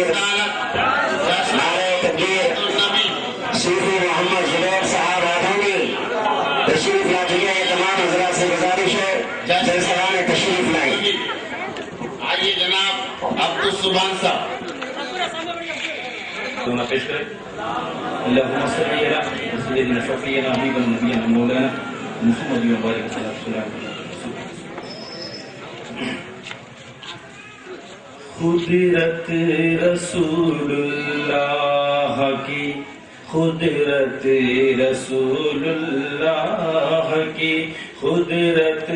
تکبیر، نعرہ تکبیر۔ صوفی محمد زبیر صاحب آدھونی تشریف لا چکے ہیں۔ تمام حضرات سے گزارش ہے سلسلہ تشریف لائیں۔ آئیے جناب عبدالسبحان صاحب دونوں پیش کریں۔ اللہم صلی علی سیدنا شفیعنا حبیبنا نبینا مولانا محمد مبارک صلی اللہ علیہ وسلم۔ قدرت رسول اللہ کی، قدرت رسول اللہ کی، قدرت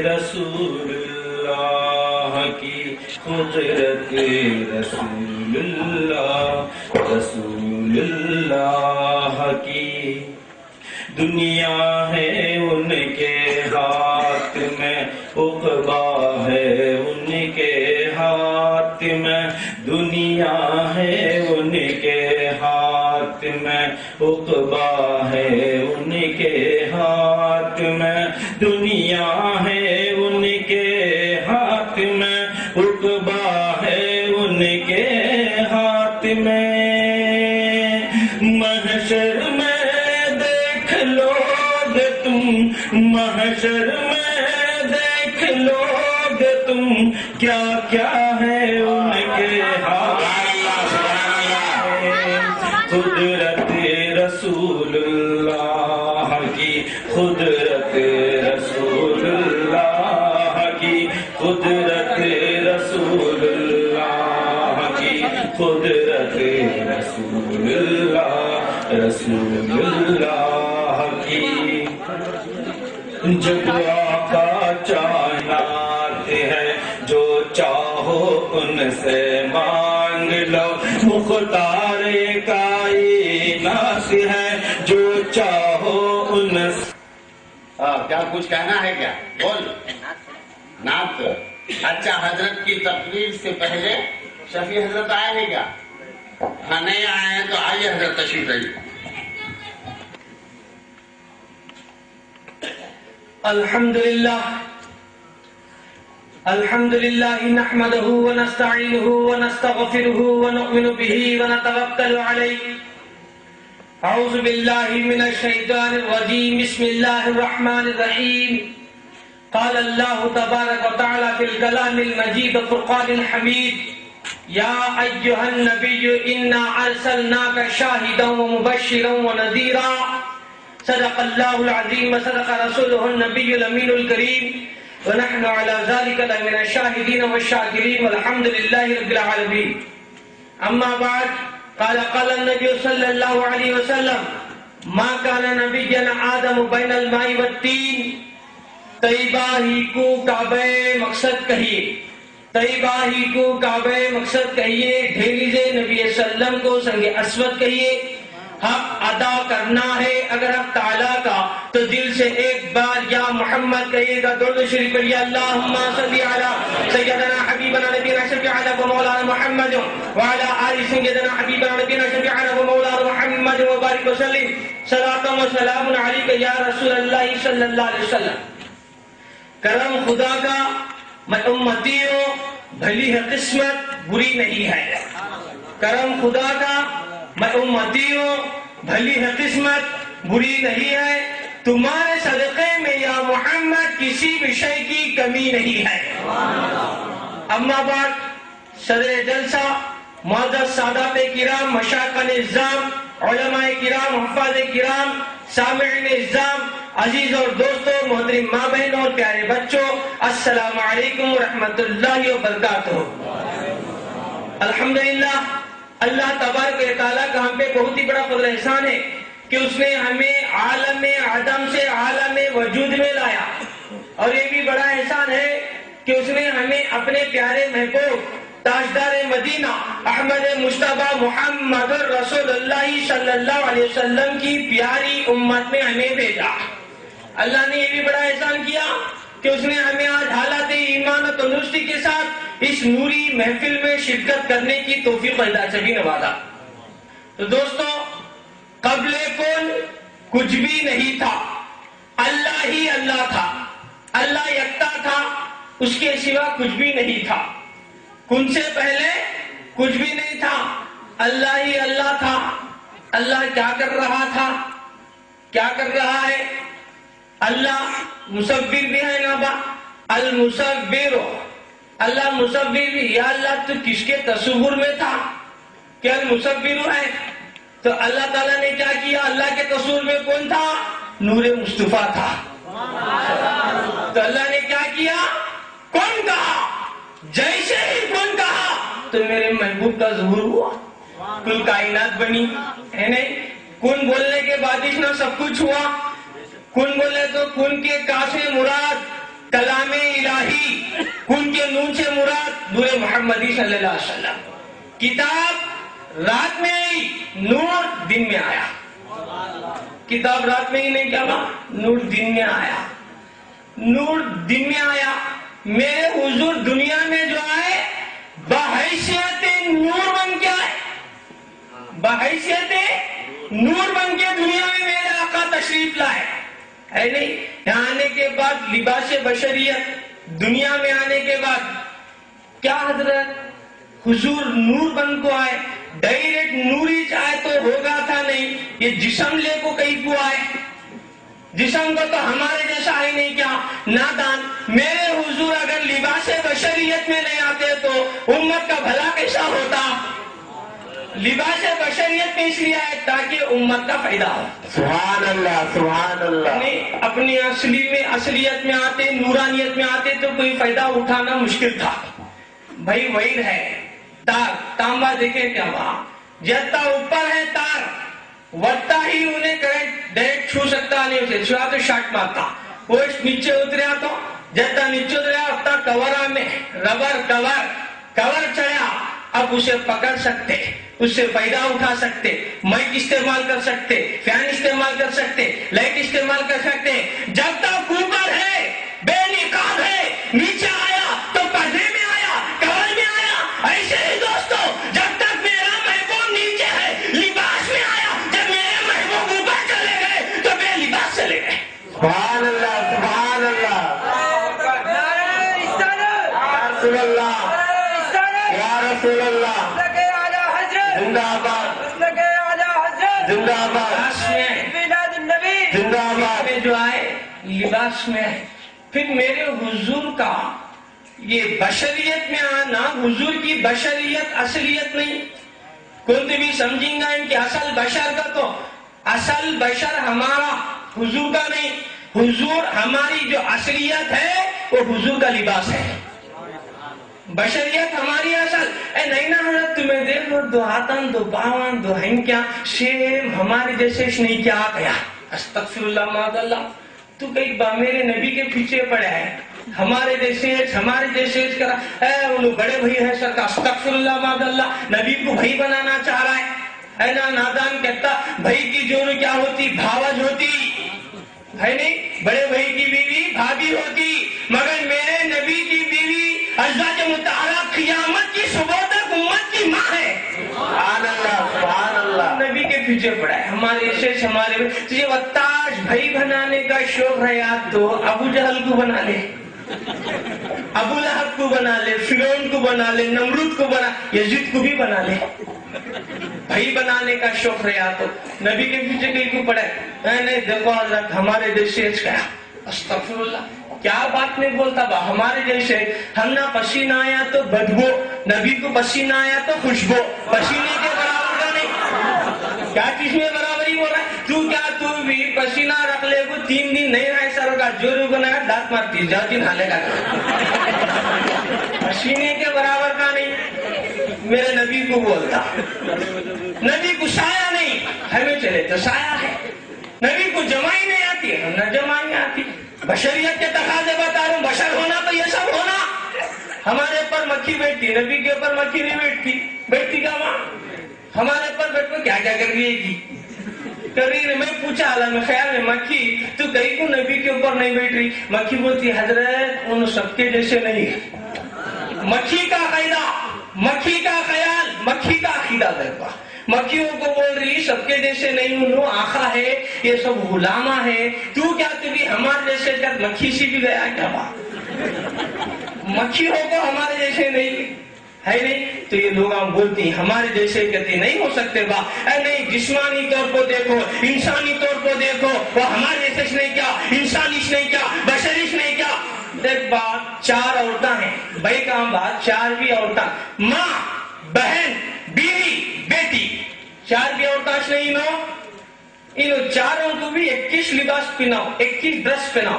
رسول اللہ کی، قدرت رسول اللہ، رسول اللہ کی۔ دنیا ہے ان کے ہاتھ میں، عقبا ہے ان کے ہاتھ میں، دنیا ہے ان کے ہاتھ میں، عقبا ہے ان کے ہاتھ میں، دنیا ہے ان کے ہاتھ میں، عقبا ہے ان کے ہاتھ میں۔ محشر میں دیکھ لو گے تم، محشر میں دیکھ لو گے تم، کیا کیا ہے ان کے ہاتھ میں۔ قدرت رسول اللہ کی، قدرت رسول اللہ کی، قدرت رسول اللہ کی، قدرت رسول اللہ، رسول اللہ کی۔ جب آقا کائنات ہے، جو چاہو ان سے مانگ لو، مختار کائنات ہے، جو چاہو ان سے۔ کیا کچھ کہنا ہے کیا؟ بول نعت۔ اچھا، حضرت کی تقریر سے پہلے شفیع حضرت آئے ہیں کیا؟ ہاں نہیں آئے ہیں تو آئیے حضرت تشریف لائیے۔ الحمدللہ الحمدللہ نحمده ونستعینه ونستغفره ونؤمن به ونتوکل علیہ۔ اعوذ باللہ من الشیطان الرجیم، بسم اللہ الرحمن الرحیم۔ قال اللہ تبارک وتعالی فی الکلام المجید فرقان الحمید، یا ایہا النبی انا ارسلناک شاہدا ومبشرا ونذیرا۔ صدق اللہ العظیم وصدق رسولہ النبی الامین الکریم، ونحن على ذلك لمن الشاہدین والشاکرین والحمد للہ رب العالمین۔ اما بعد، قال النبی صلی اللہ علیہ وسلم ما کان نبیا آدم بین الماء والتین۔ طیبہ ہی کو کعبہ مقصد کہیے، طیبہ ہی کو کعبہ مقصد کہیے، ڈھیلیز نبی صلی اللہ علیہ وسلم کو سنگ اسود کہیے۔ حق ادا کرنا ہے اگر حق تعالیٰ کا تو دل سے ایک بار یا محمد کہیے گا۔ درود شریف پڑھیے، اللہم صلی علی سیدنا حبیبنا نبینا شفیعنا و مولانا محمد وعلی آل سیدنا حبیبنا نبینا شفیعنا و مولانا محمد وبارک وسلم۔ صلاۃ و سلام علیک یا رسول اللہ صلی اللہ علیہ وسلم۔ کرم خدا کا میں امتی ہوں، بھلی ہے قسمت بری نہیں ہے۔ کرم خدا کا میں امتی ہوں، بھلی ہے قسمت بری نہیں ہے۔ تمہارے صدقے میں یا محمد کسی بھی شے کی کمی نہیں ہے۔ اما بعد، صدر جلسہ، معزز سادات کرام، مشائخ نظام، علماء کرام، حفاظ کرام، سامعین نظام، عزیز اور دوستوں، محترم ماں بہن اور پیارے بچوں، السلام علیکم ورحمۃ اللہ وبرکاتہ۔ الحمدللہ، اللہ تبارک و تعالیٰ کا ہم پہ بہت ہی بڑا فضل احسان ہے کہ اس نے ہمیں عالم عدم سے عالم وجود میں لایا، اور یہ بھی بڑا احسان ہے کہ اس نے ہمیں اپنے پیارے محبوب تاجدار مدینہ احمد مجتبیٰ محمد رسول اللہ صلی اللہ علیہ وسلم کی پیاری امت میں ہمیں بھیجا۔ اللہ نے یہ بھی بڑا احسان کیا کہ اس نے ہمیں آج حالات ایمان و تندرستی کے ساتھ اس نوری محفل میں شرکت کرنے کی توفیق اللہ سے بھی نوازا۔ تو دوستو، قبل کن کچھ بھی نہیں تھا، اللہ ہی اللہ تھا، اللہ یکتا تھا، اس کے سوا کچھ بھی نہیں تھا۔ کن سے پہلے کچھ بھی نہیں تھا، اللہ ہی اللہ تھا۔ اللہ کیا کر رہا تھا، کیا کر رہا ہے؟ اللہ مصور بھی ہے نا با، المصور، اللہ مصور بھی۔ یا اللہ تو کس کے تصور میں تھا کہ المصور ہے؟ تو اللہ تعالیٰ نے کیا کیا؟ اللہ کے تصور میں کون تھا؟ نور مصطفیٰ تھا۔ تو اللہ نے کیا کیا؟ کون کہا، جیسے ہی کون کہا تو میرے محبوب کا ظہور ہوا، کل کائنات بنی ہے نہیں؟ کون بولنے کے بعد نہ سب کچھ ہوا۔ کون بولے تو کون کے کا سے مراد کلام الہی، کون کے نون سے مراد نور محمدی صلی اللہ علیہ وسلم۔ کتاب رات میں آئی، نور دن میں آیا۔ کتاب رات میں ہی نہیں کیا ہوا، نور دن میں آیا۔ نور دن میں آیا، میرے حضور دنیا میں جو آئے بحیثیت نور بن کے آئے، بحیثیت نور بن کے دنیا میں میرے آقا تشریف لائے، ہے نہیں؟ یہاں آنے کے بعد لباس بشریت، دنیا میں آنے کے بعد کیا حضرت حضور نور بن کو آئے، ڈائریکٹ نوری چاہے تو ہوگا تھا نہیں، یہ جسم لے کو کہیں کو آئے، جسم کو تو ہمارے جیسا ہی نہیں کیا نادان۔ میرے حضور اگر لباس بشریت میں نہیں آتے تو امت کا بھلا کیسا ہوتا؟ لباس بشریت میں اس لیے آئے تاکہ امت کا فائدہ ہو۔ سبحان اللہ، سبحان اللہ۔ اپنی اصلیت میں آتے، نورانیت میں آتے تو کوئی فائدہ اٹھانا مشکل تھا۔ بھائی وہی ہے تار، تانبا دیکھیں کیا وہاں جتنا اوپر ہے تار وٹتا ہی انہیں کرنٹ ڈائریکٹ چھو سکتا نہیں، اسے چھوا تو شاٹ مارتا، وہ نیچے اتریا تو جتنا نیچے اتریا اتنا کورا میں ربر کور چڑھا، اب اسے پکڑ سکتے، اس سے فائدہ اٹھا سکتے، مائک استعمال کر سکتے، فین استعمال کر سکتے، لائٹ استعمال کر سکتے۔ جب تک اوپر ہے بے نقاب ہے، نیچے آیا تو پردے میں آیا، کور میں آیا۔ ایسے ہی دوستو جب تک میرا محبوب نیچے ہے لباس میں آیا، جب میرے محبوب اوپر چلے گئے تو بے لباس چلے گئے۔ سبحان اللہ، سبحان اللہ، رسول اللہ، یا رسول اللہ، زندہ آباد، زندہ آباد، زندہ آباد۔ میں جو آئے لباس میں آئے، پھر میرے حضور کا یہ بشریت میں آنا، حضور کی بشریت اصلیت نہیں، کون بھی سمجھیں گا ان کی اصل بشر کا، تو اصل بشر ہمارا حضور کا نہیں، حضور ہماری جو اصلیت ہے وہ حضور کا لباس ہے، بشریت ہماری اصل۔ اے نہیں نا حضرت تمہیں دیکھو دو ہاتھن دو باون دو ہن کیا شیم ہمارے جیسے نہیں کیا گیا، استغفر اللہ معاذ اللہ۔ تو کئی بار میرے نبی کے پیچھے پڑا ہے، ہمارے جیسے کرا، اے انہوں بڑے بھائی ہے سر کا، استغفر اللہ معاذ اللہ، نبی کو بھائی بنانا چاہ رہا ہے۔ اے نا نادان کہتا بھائی کی جور کیا ہوتی، بھاوج ہوتی ہے نہیں، بڑے بھائی کی بیوی بھابھی ہوتی، مگر میرے نبی کی بیوی ازواج مطہرہ قیامت کی صبح تک امت کی ماں ہے۔ سبحان اللہ، سبحان اللہ۔ نبی کے پیچھے پڑا ہے، ہمارے شیش ہمارے تجھے وتاش بھائی بنانے کا شوق ہے یاد تو ابو جہل کو بنا لے، ابو لہب کو بنا لے، فرعون کو بنا لے، نمرود کو بنا، یزید کو بھی بنا لے۔ بھائی بنانے کا شوق رہا تو نبی کے پیچھے کہیں کو پڑا ہے، نہیں دیکھو حضرت ہمارے جیسے کیا، استغفر اللہ کیا بات نہیں بولتا با، ہمارے جیسے ہم نہ پسینہ آیا تو بدبو، نبی کو پسینہ آیا تو خوشبو، پسینے کے برابر کا نہیں، کیا چیز میں برابری بول رہا ہے؟ تو کیا تو بھی پسینہ رکھ لے کو 3 دن نہیں رہے سر کا جورو کو نیا دانت مارتی جاؤ دن حالے کا، پسینے کے برابر کا نہیں۔ میرے نبی کو بولتا، نبی کو سایہ نہیں، ہمیں چلے تو سایہ ہے، نبی کو جمائی نہیں آتی ہے، نہ جمائی آتی، بشریت کے تقاضے بتا رہا ہوں، بشر ہونا تو یہ سب ہونا۔ ہمارے اوپر مکھی بیٹھتی، نبی کے اوپر مکھی نہیں بیٹھتی کیا وہاں؟ ہمارے اوپر بیٹھ کو کیا کر رہی ہے کی کر رہی ہے؟ میں پوچھا عالم خیال میں مکھی تو کہیں کو نبی کے اوپر نہیں بیٹھ رہی؟ مکھی بولتی حضرت ان سب کے جیسے نہیں ہے، مکھی کا قاعدہ، مکھی کا خیال، مکھی کا عقیدہ دیکھا، مکھیوں کو بول رہی سب کے جیسے نہیں، انہوں آخا ہے، یہ سب غلامہ ہے، تو کیا بھی ہمارے جیسے کر مکھی سی بھی گیا کیا بات؟ مکھیوں کو ہمارے جیسے نہیں ہے نہیں. تو یہ لوگ ہم بولتے ہیں ہمارے جیسے کہتے نہیں ہو سکتے با. اے نہیں, جسمانی طور پر دیکھو, انسانی طور پر دیکھو, وہ ہمارے جیسے نہیں کیا, انسانیش نہیں کیا, بشریش نہیں کیا. دیکھ بات, 4 عورتیں ہیں بھائی, کام بات 4 بھی عورتیں, ماں, بہن, بیوی, بیٹی, 4 بھی عورتیں نہیں نو. ان چاروں کو بھی 21 لباس پہناؤ, 21 ڈریس پہناؤ.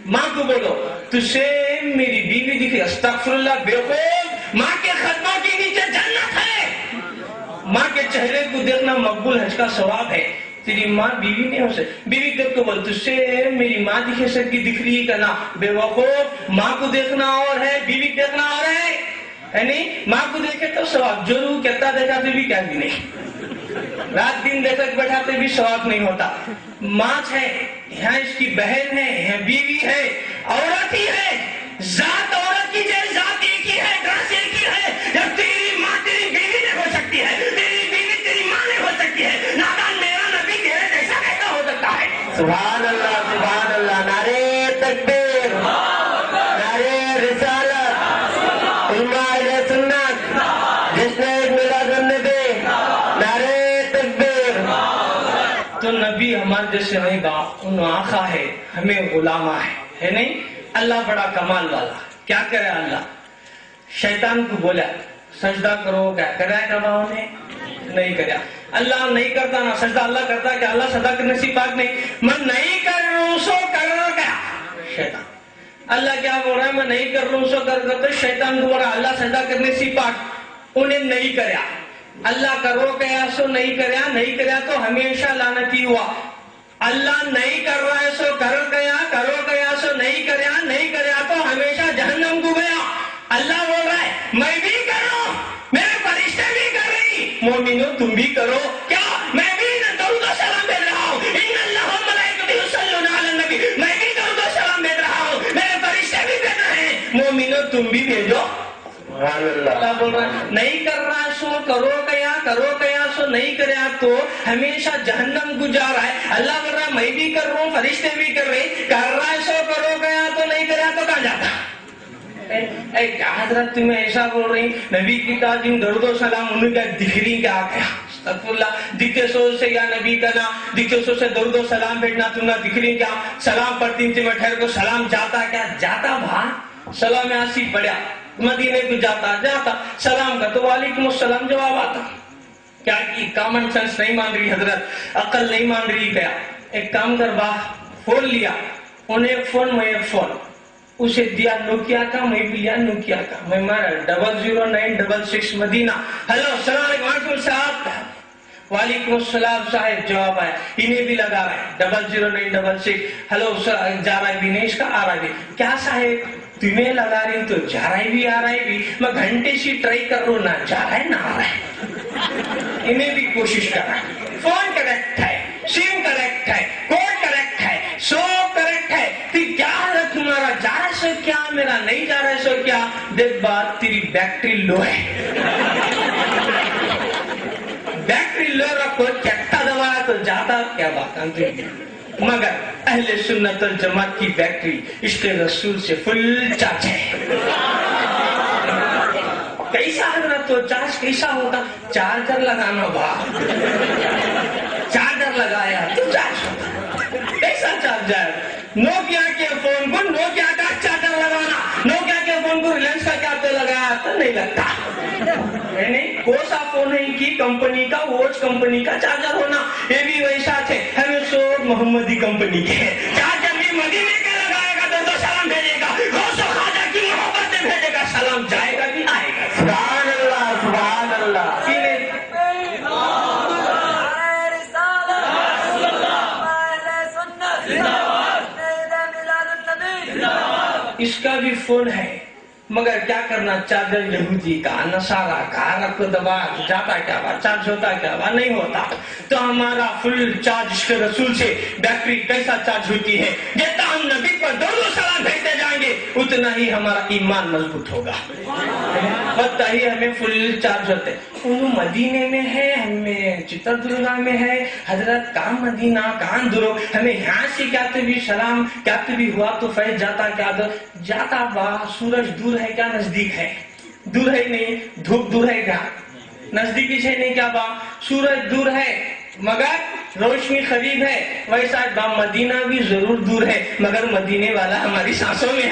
ماں کو بولو تجھے میری بیوی دکھی, استغفر اللہ بیوقوف, ماں کے قدموں کے نیچے جنت ہے. ماں کے چہرے کو دیکھنا مقبول حج کا ثواب ہے. تیری ماں بیوی نہیں ہو سکتی. بیوی دیکھ کو بول تجھے میری ماں دکھے سکتی دکھ رہی کرنا بیوقوف, ماں کو دیکھنا اور ہے, بیوی دیکھنا اور ہے. نہیں, ماں کو دیکھے تو ثواب, جو روح کہتا دیکھا تو بھی کیا بھی نہیں, رات دن دیکھ بیٹھاتے بھی ثواب نہیں ہوتا. ماں ہے, یہاں اس کی بہن ہے, یہاں بیوی ہے, عورت ہی ہے, ذات عورت کی جیسے ذات ایک ہی ہے, ڈریس ایک ہی ہے. جب تیری ماں تیری بیوی نہیں ہو سکتی ہے, تیری بیوی تیری ماں نہیں ہو سکتی ہے, نادان میرا نبی تیرے جیسا کیسا ہو سکتا ہے. سبحان اللہ, سبحان اللہ, نعرے تکبیر, نعرے رسالت, علماء اہل سنت, جس نے میلاد النبی, نعرے تکبیر. تو نبی ہمارے جیسے نہیں با, ان آقا ہے, ہمیں غلامہ ہے نہیں. اللہ بڑا کمال والا, کیا کرے اللہ, شیطان کو بولا سجدہ کرو, کیا کرا کرواؤ نے نہیں کریا. اللہ نہیں کرتا نا سجدہ, اللہ کرتا کہ اللہ سجدہ کرنے سے پاک نہیں. میں نہیں کر رہا ہوں سو کر رہا کیا شیطان. اللہ کیا بول رہا ہے, میں نہیں کر رہا ہوں سو کر رہا. تو شیطان کو بول رہا اللہ سجدہ کرنے سے پاک, انہیں نہیں کریا. اللہ کرو کیا سو نہیں کریا, نہیں کریا تو ہمیشہ لعنتی ہوا. اللہ نہیں کر رہا ہے سو کرو کیا, کرو کیا سو نہیں کریا, نہیں کریا تو ہمیشہ جہنم کو گیا. اللہ بول رہا ہے میں بھی کروں, میرے فرشتے بھی کر رہی, مومنو تم بھی کرو. کیا میں بھی درود و سلام بھیج رہا ہوں, ان اللہ و ملائکتہ یصلون علی النبی, میں بھی درود و سلام بھیج رہا ہوں, میرے فرشتے بھی بھیج رہے ہیں, مومنو تم بھی بھیجو. اللہ بول رہا ہے نہیں کر رہا سو کرو کیا, کرو کیا سو نہیں کریا تو ہمیشہ جہنم کو جا رہا ہے. اللہ بول رہا ہے میں بھی کر رہا ہوں, فرشتے بھی کر رہے, کر رہا ہے سو کرو کیا تو نہیں کریا تو کہاں جاتا. اے کیا حضرت تمہیں ایسا بول رہی, نبی کی تعظیم درود و سلام انہیں کا دکھری کیا کیا, استغفر اللہ, دکھتے سوچ سے یا نبی کا نا, دکھتے سوچ سے درود و سلام بھیجنا تم نے دکھری کیا. سلام پڑھتی تھی میں ٹھہر کو, سلام جاتا کیا جاتا بھا, سلام آسی پڑھیا, مدینے کو جاتا جاتا سلام کا تو وعلیکم السلام جواب آتا. کیا کی کامن سینس نہیں مان رہی حضرت, عقل نہیں مان رہی. گیا ایک کام کر با, فون لیا, انہیں ایک فون میں ایک فون, اسے دیا نوکیا کا, میں بھی لیا نوکیا کا. میں مارا 00966 مدینہ, ہلو السلام علیکم, وعلیکم صاحب, وعلیکم السلام صاحب, جواب آیا. انہیں بھی لگا رہا ہے 00966, ہلو جا رہا ہے بھی نہیں, اس کا آ رہا ہے بھی. کیا صاحب تمہیں لگا رہی تو جا رہا ہے بھی آ رہا ہے بھی, میں گھنٹے سے ٹرائی کر رہا ہوں, نہ جا رہا ہے نہ آ رہا ہے. انہیں بھی کوشش کر رہا ہے, فون کریکٹ ہے, سم کریکٹ ہے, کوڈ کریکٹ ہے, سو کریکٹ ہے, پھر کیا حضرت تمہارا جا رہا ہے سو کیا, میرا نہیں جا رہا ہے سو کیا. دیکھ بات تیری بیٹری لو ہے, بیٹری لو رکھو, چٹا دبایا تو جاتا کیا بات. مگر اہل سنت والجماعت کی بیٹری عشق رسول سے فل چارج ہے. کیسا حضرت تو چارج کیسا ہوتا, چارجر لگانا با, چارجر لگایا تو چارج ہوتا, کیسا چارجر. نوکیا کے فون کو نوکیا کا چارجر لگانا, نوکیا کے فون کو ریلائنس کا چارجر لگایا تو نہیں لگتا. نہیں کون سا فون ہے کی کمپنی کا, واچ کمپنی کا چارجر ہونا, یہ بھی ویسا تھے. ہمیں سو محمدی کمپنی کے چارجر بھی مدینے کے لگائے گا تو سلام بھیجے گا, غوث و خواجہ کی محبت سے بھیجے گا, سلام جائے گا بھی آئے گا. سبحان اللہ, سبحان اللہ. اس کا بھی فون ہے, مگر کیا کرنا, چارجر یہودی کا, نصارا کا, رکھ دبا جاتا کیا با, چارج ہوتا کیا با, نہیں ہوتا. تو ہمارا فل چارج عشق رسول سے بیٹری کیسا چارج ہوتی ہے, جتنا ہم نبی پر درود و سلام بھیجتے جائیں گے اتنا ہی ہمارا ایمان مضبوط ہوگا, اتنا ہی ہمیں فل چارج ہوتے. انہوں مدینے میں ہے, ہمیں چتردرگا میں ہے. حضرت کہاں مدینہ کہاں درو, ہمیں یہاں سے کیا تو بھی سلام, کیا تو بھی ہوا تو فیض جاتا کیا جاتا با, سورج دور ہے کیا نزدیک ہے, دور ہے نہیں, دھوپ دور ہے کیا, نزدیکی سے نہیں کیا با, سورج دور ہے مگر روشنی قریب ہے, ویسا با مدینہ بھی ضرور دور ہے مگر مدینے والا ہماری سانسوں میں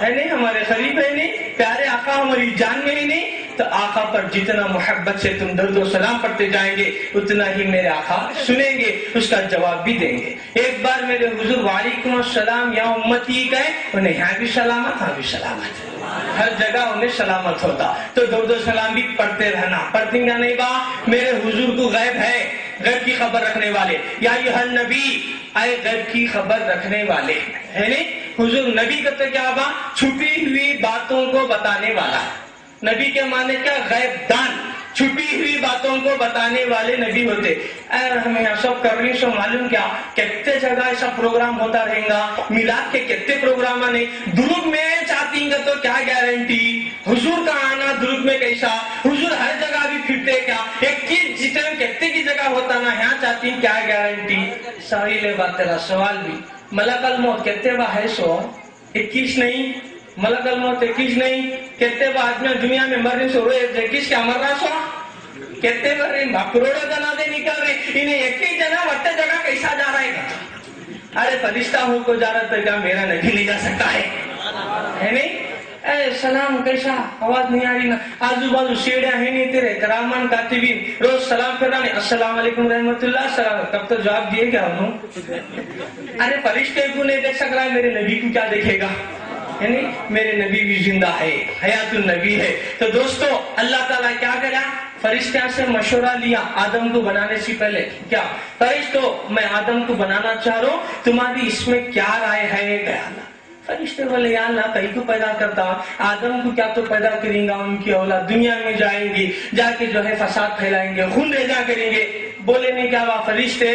ہے نہیں, ہمارے قریب ہے نہیں, پیارے آقا ہماری جان میں ہی نہیں. تو آقا پر جتنا محبت سے تم درد و سلام پڑھتے جائیں گے اتنا ہی میرے آقا سنیں گے, اس کا جواب بھی دیں گے. ایک بار میرے حضور وعلیکم السلام یا امتی گئے, انہیں یہاں بھی سلامت ہاں بھی سلامت, ہر جگہ انہیں سلامت ہوتا. تو درد و سلام بھی پڑھتے رہنا, پڑھتے گا نہیں با. میرے حضور کو غیب ہے, غیب کی خبر رکھنے والے, یا ایھا النبی, اے غیب کی خبر رکھنے والے ہے نہیں. حضور نبی کا تو کیا با, چھپی ہوئی باتوں کو بتانے والا. نبی کے معنی کیا, غیب دان, چھپی ہوئی باتوں کو بتانے والے نبی ہوتے. ہمیں سب کر رہی سو معلوم کیا, کتنے جگہ ایسا پروگرام ہوتا رہے گا, میلاد کے کتنے پروگرام آنے, درود میں چاہتی گا تو کیا گارنٹی, حضور کا آنا درود میں کیسا, حضور ہر جگہ بھی پھرتے کیا, ایک چیز جتنے کتنے کی جگہ ہوتا نا یہاں چاہتی کیا گارنٹی. ساحل بات تیرا سوال بھی, ملک الموت کتنے با ہے سو 21 نہیں, ملک الموت 21 نہیں, کتنے با آدمی دنیا میں مرنے سے ہوئے 21 کیا مر رہا سو, کتنے مر رہے, کروڑوں جنازے نکل رہے, انہیں 21 جنا وقت جگہ کیسا جا رہا ہے. ارے فرشتہ ہو کو جا رہا تھا کیا میرا نبی نہیں جا سکتا ہے نہیں. اے سلام کیسا, آواز نہیں آ رہی نا, آزو بازو سیڑھیاں ہیں نہیں تیرے, کرامان کاتبین روز سلام پھرانے, السلام علیکم رحمت اللہ, سلام, کب تو جواب دیے کیا انہوں. ارے فرشتے کو نہیں دیکھ سک رہا ہے, میرے نبی کو کیا دیکھے گا, یعنی میرے نبی بھی زندہ ہے, حیات النبی ہے. تو دوستو اللہ تعالیٰ کیا کرا, فرشتوں سے مشورہ لیا آدم کو بنانے سے پہلے. کیا فرشتوں, میں آدم کو بنانا چاہ رہا ہوں, تمہاری اس میں کیا رائے ہے. گیا فرشتے بولے یا اللہ کہیں کو پیدا کرتا, آدم کو کیا تو پیدا کریں گا, ان کی اولاد دنیا میں جائیں گی, جا کے جو ہے فساد پھیلائیں گے, خون ریزہ کریں گے. بولے نہیں کیا ہوا فرشتے,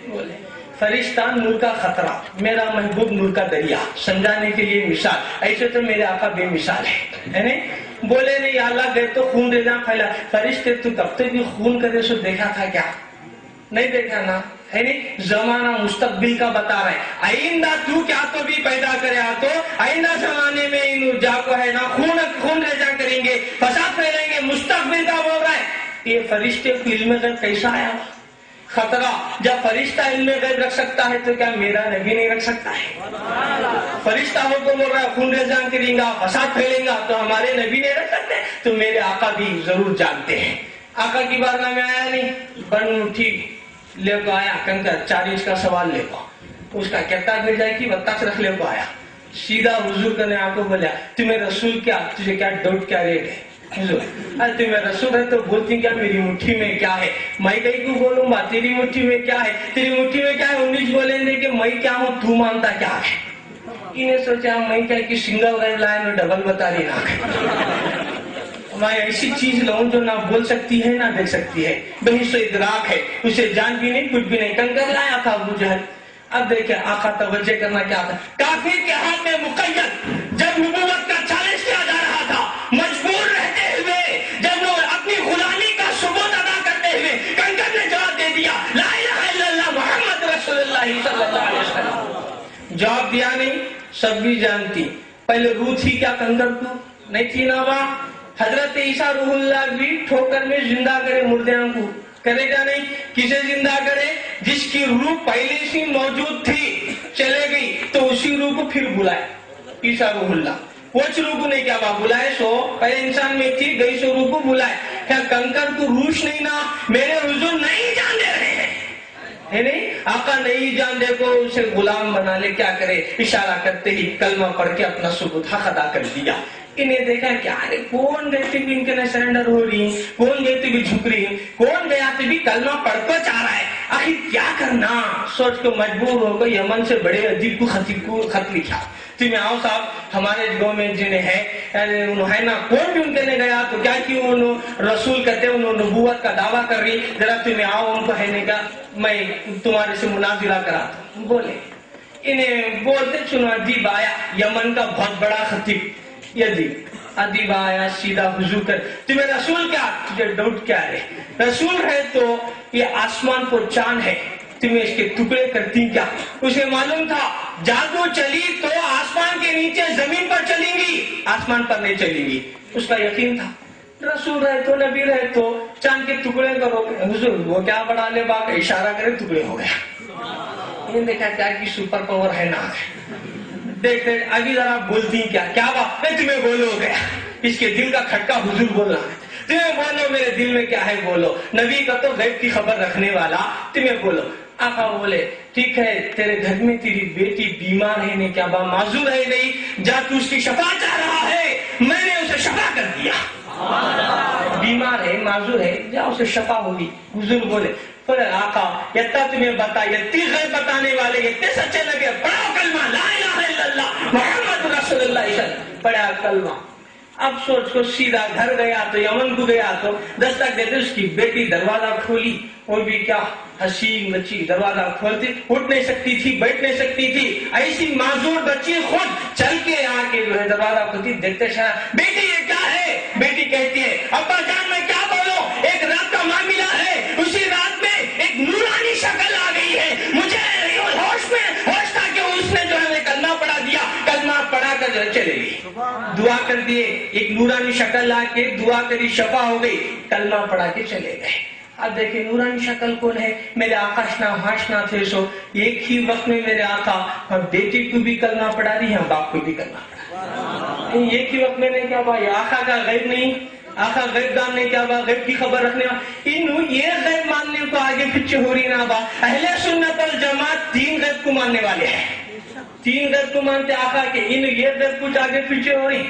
بولے فرشتہ نور کا خطرہ, میرا محبوب نور کا دریا, سمجھانے کے لیے مثال, ایسے تو میرے آقا بے مثال ہے نہیں. بولے نہیں اللہ گئے تو خون ریزہ پھیلا. فرشتے تو کب تک بھی خون کرے سو دیکھا تھا کیا, نہیں دیکھا نا ہے نہیں. زمانہ مستقبل کا بتا رہے, آئندہ تو کیا تو بھی پیدا کرے, تو آئندہ زمانے میں ان جا کو ہے نا خون ریزہ کریں گے, فساد پھیلیں گے, مستقبل کا بول رہا ہے. یہ فرشتے کو علم غیب کیسا آیا خطرہ, جب فرشتہ علم غیب رکھ سکتا ہے تو کیا میرا نبی نہیں رکھ سکتا ہے. فرشتہ ہو تو بول رہا ہے خون ریزہ کریں گا, فساد پھیلیں گا, تو ہمارے نبی نہیں رکھ سکتے. تو میرے آقا بھی ضرور جانتے ہیں. آقا کی بارگاہ میں آیا نہیں, بن اٹھی لے کو آیا, کنکر 4 انچ کا سوال لے کو, اس کا کہتا مل جائے گی بتاخ رکھ لے کو آیا, سیدھا حضور کرنے آپ کو بولا تمہیں رسول کیا, تجھے کیا ڈاؤٹ کیا ریٹ ہے. تمہیں رسول ہے تو بولتی کیا میری مٹھی میں کیا ہے, میں کہیں کو بولوں گا تیری مٹھی میں کیا ہے, تیری مٹھی میں کیا ہے. 19 بولیں گے کہ میں کیا ہوں, تو مانتا کیا ہے. انہیں سوچا میں کیا کہ سنگل غیب لائے میں ڈبل بتا رہی نا, میں ایسی چیز لاؤں جو نہ بول سکتی ہے نہ دیکھ سکتی ہے, بہت ادراک ہے, اسے جان بھی نہیں کچھ بھی نہیں. کنکر لایا تھا ابو جہل. اب دیکھیں آقا توجہ کرنا کیا تھا, کافر کے ہاتھ میں مقید, جب نبوت کا چیلنج کیا جا رہا تھا, مجبور رہتے ہوئے, جب وہ اپنی غلامی کا ثبوت ادا کرتے ہوئے, کنکر نے جواب دے دیا لا الہ الا اللہ محمد رسول اللہ صلی اللہ علیہ وسلم. جواب دیا نہیں, سب بھی جانتی. پہلے روح تھی کیا کنکر کو, نہیں تھی نا. حضرت عیسیٰ روح اللہ بھی ٹھوکر میں زندہ کرے مردیاں کو, کرے گا نہیں. کسے زندہ کرے, جس کی روح پہلے سے موجود تھی چلے گئی تو اسی روح کو پھر بلائے. عیسیٰ روح اللہ کچھ روح کو نہیں کیا بلائے, سو پہلے انسان میں تھی گئی سو روح کو بلائے. کیا کنکر کو روش نہیں نا, میرے حضور نہیں جان دے رہے ہیں ہے نہیں. آقا نہیں جان دے کو اسے غلام بنا لے, کیا کرے, اشارہ کرتے ہی کلمہ پڑھ کے اپنا ثبوت حق ادا کر دیا. انہیں دیکھا کیا کون گئے تھے بھی ان کے لیے سرنڈر ہو رہی, کون گئے تھے بھی جھک رہی, کون گیا تھے بھی کلمہ پڑھ کو چاہ رہا ہے. آخر کیا کرنا, سوچ کو مجبور ہو گئی یمن سے بڑے ادیب کو خط لکھا, تمہیں آؤ صاحب ہمارے گاؤں میں جنہیں ہے نا, کون بھی ان کے لیے گیا تو کیا کہ انہوں رسول کہتے انہوں نبوت کا دعویٰ کر رہی, ذرا تمہیں آؤ ان کو ہے نہیں کا میں تمہارے سے مناظرہ کراتا ہوں. بولے انہیں بولتے چنو ادیب آیا, یمن کا بہت بڑا خطیب ادیب آیا, سیدھا حضور کر تمہیں رسول کیا, تجھے ڈاؤٹ کیا ہے. رسول ہے تو یہ آسمان پر چاند ہے, تمہیں اس کے ٹکڑے کرتی کیا. اسے معلوم تھا جادو چلی تو آسمان کے نیچے زمین پر چلیں گی، آسمان پر نہیں چلیں گی. اس کا یقین تھا. رسول رہے تو نبی رہے تو چاند کے ٹکڑے کرو گے. حضور وہ کیا بڑا لے با کا اشارہ کرے ٹکڑے ہو گیا. انہوں نے دیکھا کیا کی سپر پاور ہے نا. دیکھتے ابھی ذرا بولتی کیا بات میں تمہیں بولو گیا. اس کے دل کا کھٹکا حضور بولنا ہے. تمہیں بولو میرے دل میں کیا ہے بولو. نبی کا تو غیب کی خبر رکھنے والا تمہیں بولو. آقا بولے ٹھیک ہے تیرے گھر میں تیری بیٹی بیمار ہے نہیں کیا با معذور ہے نہیں جا تو اس کی شفا چاہ رہا ہے میں نے اسے شفا کر دیا. بیمار ہے معذور ہے جا اسے شفا ہوگی. حضور بولے بولے آقا یتا تمہیں بتا یتی غیب بتانے والے یتے سچے لگے پڑھو کلمہ لا الہ الا اللہ محمد رسول اللہ صلی اللہ علیہ وسلم. پڑھا کلمہ. اب سوچ کو سیدھا گھر گیا تو یمن کو گیا تو دستک دیتے اس کی بیٹی دروازہ کھولی. اور بھی کیا حسین بچی دروازہ کھولتی اٹھ نہیں سکتی تھی بیٹھ نہیں سکتی تھی. ایسی معذور بچی خود چل کے آ کے جو ہے دروازہ کھولتی. دیکھتے شاید بیٹی یہ کیا ہے. بیٹی کہتی ہے ابا جان میں کیا بولوں ایک رات کا معاملہ ہے. اسی رات میں ایک نورانی شکل آ گئی ہے مجھے ہوش تھا کہ اس نے جو ہے کلمہ پڑھا دیا. کلمہ پڑھا کر جو چلے گئی. دعا کر دیے ایک نورانی شکل لا کے دعا کری شفا ہو گئی. کلمہ پڑھا کے چلے گئے. اب دیکھیں نورانی شکل کون ہے. میرے آقا ہاشنا تھے سو ایک ہی وقت میں میرے آقا اور بیٹی کو بھی کلمہ پڑھا رہی ہے باپ کو بھی کلمہ پڑھا. ایک ہی وقت میں نے کیا بھائی آقا کا غیب نہیں آقا غیب دان نے کیا با غیب کی خبر رکھنے انہوں یہ غیب ماننے کو آگے پیچھے ہو رہی نہ با. اہل سنت والجماعت تین غیب کو ماننے والے ہیں. تین غیب کو مانتے آقا کے انہوں یہ غیب کچھ آگے پیچھے ہو رہی.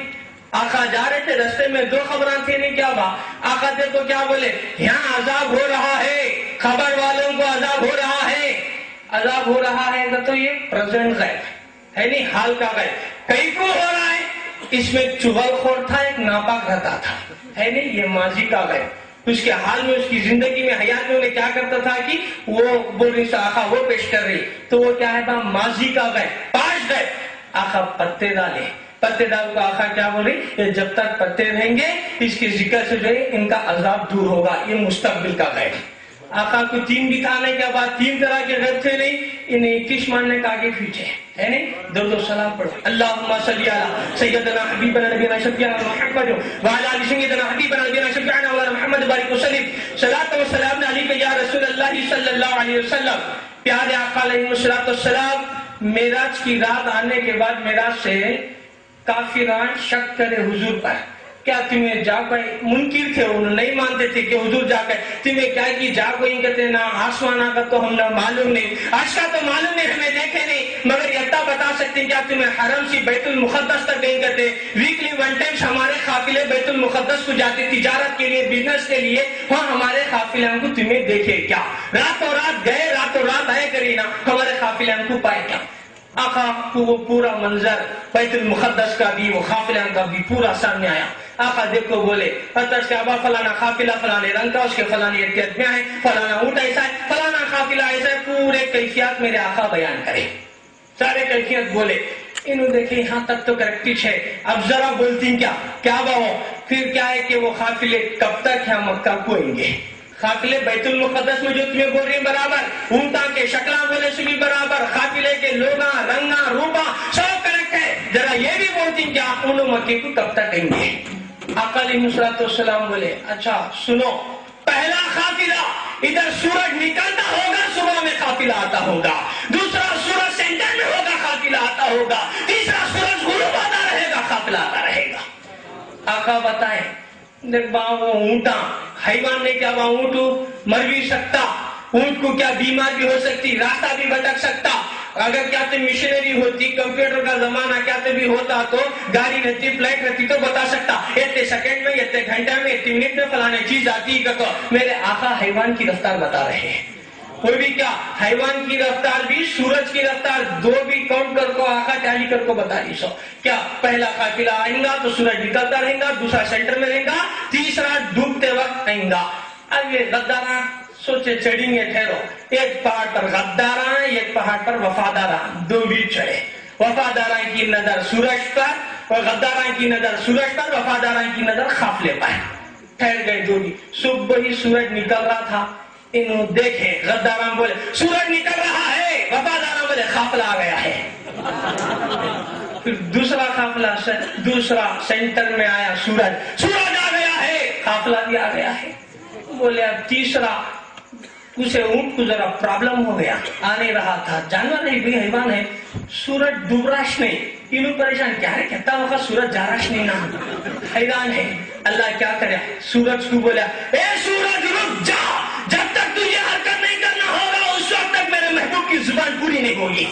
آقا جا رہے تھے رستے میں دو خبریں تھیں نہیں کیا با. آقا دیکھو کیا بولے یہاں عذاب ہو رہا ہے خبر والوں کو عذاب ہو رہا ہے. عذاب ہو رہا ہے تو یہ پریزنٹ غیب ہے نہیں حال کا غیب. کئی کو ہو رہا ہے اس میں چغل خور تھا ایک ناپاک رہتا تھا ہے نہیں یہ ماضی کا غیب. اس کے حال میں اس کی زندگی میں حیات میں انہیں کیا کرتا تھا کہ وہ بول رہی سے آقا وہ پیش کر رہی تو وہ کیا ہے ماضی کا غیب. پانچ غیب آقا پتے ڈالے. پتے ڈال کو آقا کیا بول رہی جب تک پتے رہیں گے اس کے ذکر سے جو ہے ان کا عذاب دور ہوگا. یہ مستقبل کا غیب. آقا کو تین دکھانے کے بعد تین طرح کے غیب تھے نہیں انہیں 21 ماننے کا آگے پیچھے ہے نہیں. درود و سلام پڑھو. اللہم صلی علی سیدنا حبیبنا نبینا شفیعنا محمد وعلی آل سیدنا حبیبنا نبینا شفیعنا مولانا محمد بارک وسلم صلاۃ و سلام علیک یا رسول اللہ صلی اللہ علیہ وسلم. پیارے آقا علیہ الصلوۃ والسلام معراج کی رات آنے کے بعد معراج سے کافران شک کرے حضور پر کیا تمہیں جا گئے منکر تھے انہوں نہیں مانتے تھے کہ حضور جا گئے تمہیں کیا کی جا گئی کہتے نا آسمانہ کا تو ہم نے معلوم نہیں عرش کا تو معلوم نہیں ہمیں دیکھے نہیں مگر یتا بتا سکتے ہیں کیا تمہیں حرم سے بیت المقدس تک نہیں کہتے. ویکلی ون ٹائمس ہمارے قافلے بیت المقدس کو جاتے تجارت کے لیے بزنس کے لیے وہاں ہمارے قافلے ہم کو تمہیں دیکھے کیا راتوں رات گئے راتوں رات آئے کری نا ہمارے قافلے ہم کو پائے کیا. آقا کو وہ پورا منظر بیت المقدس کا بھی وہ قافلہ کا بھی پورا سامنے آیا. آقا دیکھو بولے ابا فلانا قافلہ فلانے رنگ کا اس کے فلانی ایک میں ہے فلانا اونٹ ایسا ہے فلانا قافلہ ایسا ہے پورے کیفیات میرے آقا بیان کرے سارے کیفیت بولے. انہوں دیکھیں یہاں تک تو کریکٹیش ہے. اب ذرا بولتی کیا بہو پھر کیا ہے کہ وہ قافلے کب تک ہے مکہ کو آئیں گے. قافلے بیت المقدس میں جو تمہیں بول رہی برابر اونٹا کے شکلہ بولے سے بھی برابر قافلے کے لوگا رنگا روپا سب کریکٹ ہے. ذرا یہ بھی بولتی کہ آپ انہوں مکے کو کب تک آئیں گے. آقا علیہ السلام بولے اچھا سنو پہلا قافلہ ادھر سورج نکلتا ہوگا صبح میں قافلہ آتا ہوگا. دوسرا سورج سینٹر میں ہوگا قافلہ آتا ہوگا. تیسرا سورج غروب آتا رہے گا قافلہ آتا رہے گا. آقا بتائیں دیکھ با وہ اونٹا حیوان نے کیا با اونٹ مر بھی سکتا اونٹ کو کیا بیمار بھی ہو سکتی راستہ بھی بھٹک سکتا. اگر کیا تو مشنری ہوتی کمپیوٹر کا زمانہ کیا تو بھی ہوتا تو گاڑی رہتی فلائٹ رہتی تو بتا سکتا اتنے سیکنڈ میں اتنے گھنٹے میں اتنے منٹ میں فلانے چیز آتی ہے. میرے آقا حیوان کی رفتار بتا رہے ہیں. کوئی بھی کیا حیوان کی رفتار بھی سورج کی رفتار دو بھی کاؤنٹ کر کو آقا ٹیلی کر کو بتا رہی سو کیا پہلا قافلہ آئیں گا تو سورج نکلتا رہے گا دوسرا سینٹر میں رہے گا تیسرا ڈوبتے وقت آئیں گا. اب یہ غدارہ سوچے چڑھیں گے ٹھہرو ایک پہاڑ پر غدارہ ایک پہاڑ پر وفادارہ دو بھی چڑھے. وفادارہ کی نظر سورج پر اور غدارہ کی نظر سورج پر وفادارہ کی نظر قافلے پر. ٹھہر گئے دو بھی. صبح ہی سورج نکل رہا تھا انہوں دیکھے غداران بولے سورج نکل رہا ہے، وفاداران بولے قافلہ آ گیا ہے. پھر دوسرا قافلہ، دوسرا سینٹر میں آیا، سورج آ گیا ہے، قافلہ بھی آ گیا ہے. بولے اب تیسرا، اسے اونٹ کو ذرا پرابلم ہو گیا، آ نہیں رہا تھا. جانور نہیں بھی حیوان ہے، سورج ڈوب راش نہیں، انہوں پریشان کیا ہے، کہتا ہوگا سورج جا راش نہیں نا، حیران ہے. اللہ کیا کرے، سورج کو بولا اے سورج رک جا، جب تک تجھے حرکت نہیں کرنا ہوگا اس وقت تک میرے محبوب کی زبان پوری نہیں ہوگی.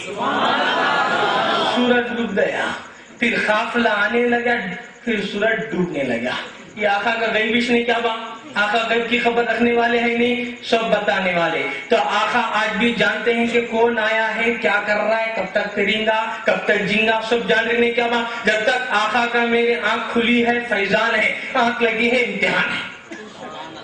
سورج ڈوب گیا، پھر قافلہ آنے لگا، پھر سورج ڈوبنے لگا. یہ آقا کا غیب اس نے کیا بات، آقا غیب کی خبر رکھنے والے ہیں نہیں، سب بتانے والے. تو آقا آج بھی جانتے ہیں کہ کون آیا ہے، کیا کر رہا ہے، کب تک پھریں گا، کب تک جیں گا، سب جان رہے ہیں. کیا بات، جب تک آقا کا میری آنکھ کھلی ہے فیضان ہے، آنکھ لگی ہے امتحان ہے.